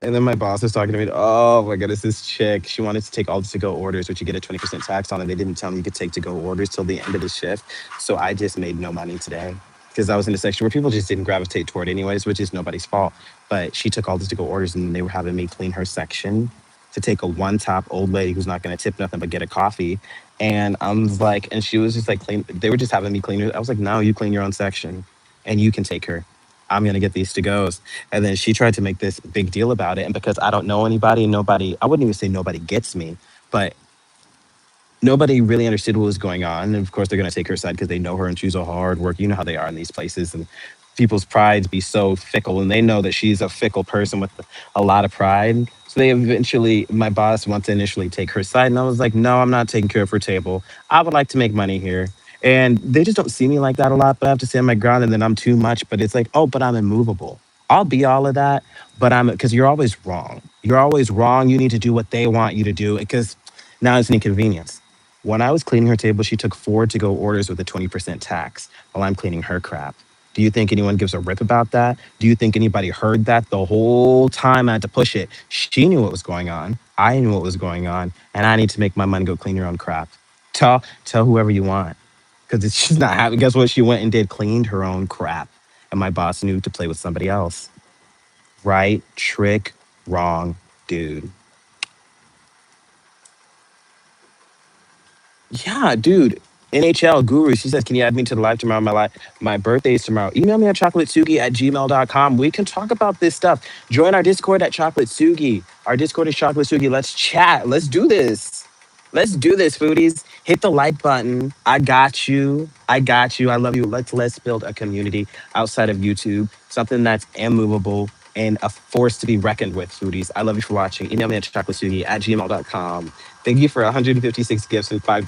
And then my boss was talking to me. Oh my goodness, this chick. She wanted to take all the to-go orders, which you get a 20% tax on, and they didn't tell me you could take to-go orders till the end of the shift. So I just made no money today because I was in a section where people just didn't gravitate toward anyways, which is nobody's fault. But she took all the to-go orders, and they were having me clean her section to take a one-top old lady who's not going to tip nothing but get a coffee. And I was like, and she was just like, clean. They were just having me clean her. I was like, no, you clean your own section, and you can take her. I'm gonna get these to goes. And then she tried to make this big deal about it. And because I don't know anybody, I wouldn't even say nobody gets me, But nobody really understood what was going on. And of course, they're going to take her side because they know her and she's a hard worker. You know how they are in these places. And people's prides be so fickle. And they know that she's a fickle person with a lot of pride. So they eventually, my boss wants to initially take her side. And I was like, no, I'm not taking care of her table. I would like to make money here. And they just don't see me like that a lot, but I have to stand my ground and then I'm too much. But it's like, oh, but I'm immovable. I'll be all of that, but I'm because you're always wrong. You're always wrong. You need to do what they want you to do because now it's an inconvenience. When I was cleaning her table, she took 4 to-go orders with a 20% tax while I'm cleaning her crap. Do you think anyone gives a rip about that? Do you think anybody heard that the whole time I had to push it? She knew what was going on. I knew what was going on. And I need to make my money go clean your own crap. Tell whoever you want. Because she's not happy. Guess what? She went and did cleaned her own crap. And my boss knew to play with somebody else. Right? Trick, wrong, dude. Yeah, dude. NHL Guru, she says, can you add me to the live tomorrow? My birthday is tomorrow. Email me at chocolatesuggi@gmail.com. We can talk about this stuff. Join our Discord at ChocolateSugi. Our Discord is ChocolateSugi. Let's chat. Let's do this. Let's do this, foodies. Hit the like button. I got you. I got you. I love you. Let's build a community outside of YouTube, something that's immovable and a force to be reckoned with, foodies. I love you for watching. Email me at chocolatesuggi@gmail.com. Thank you for 156 gifts and $5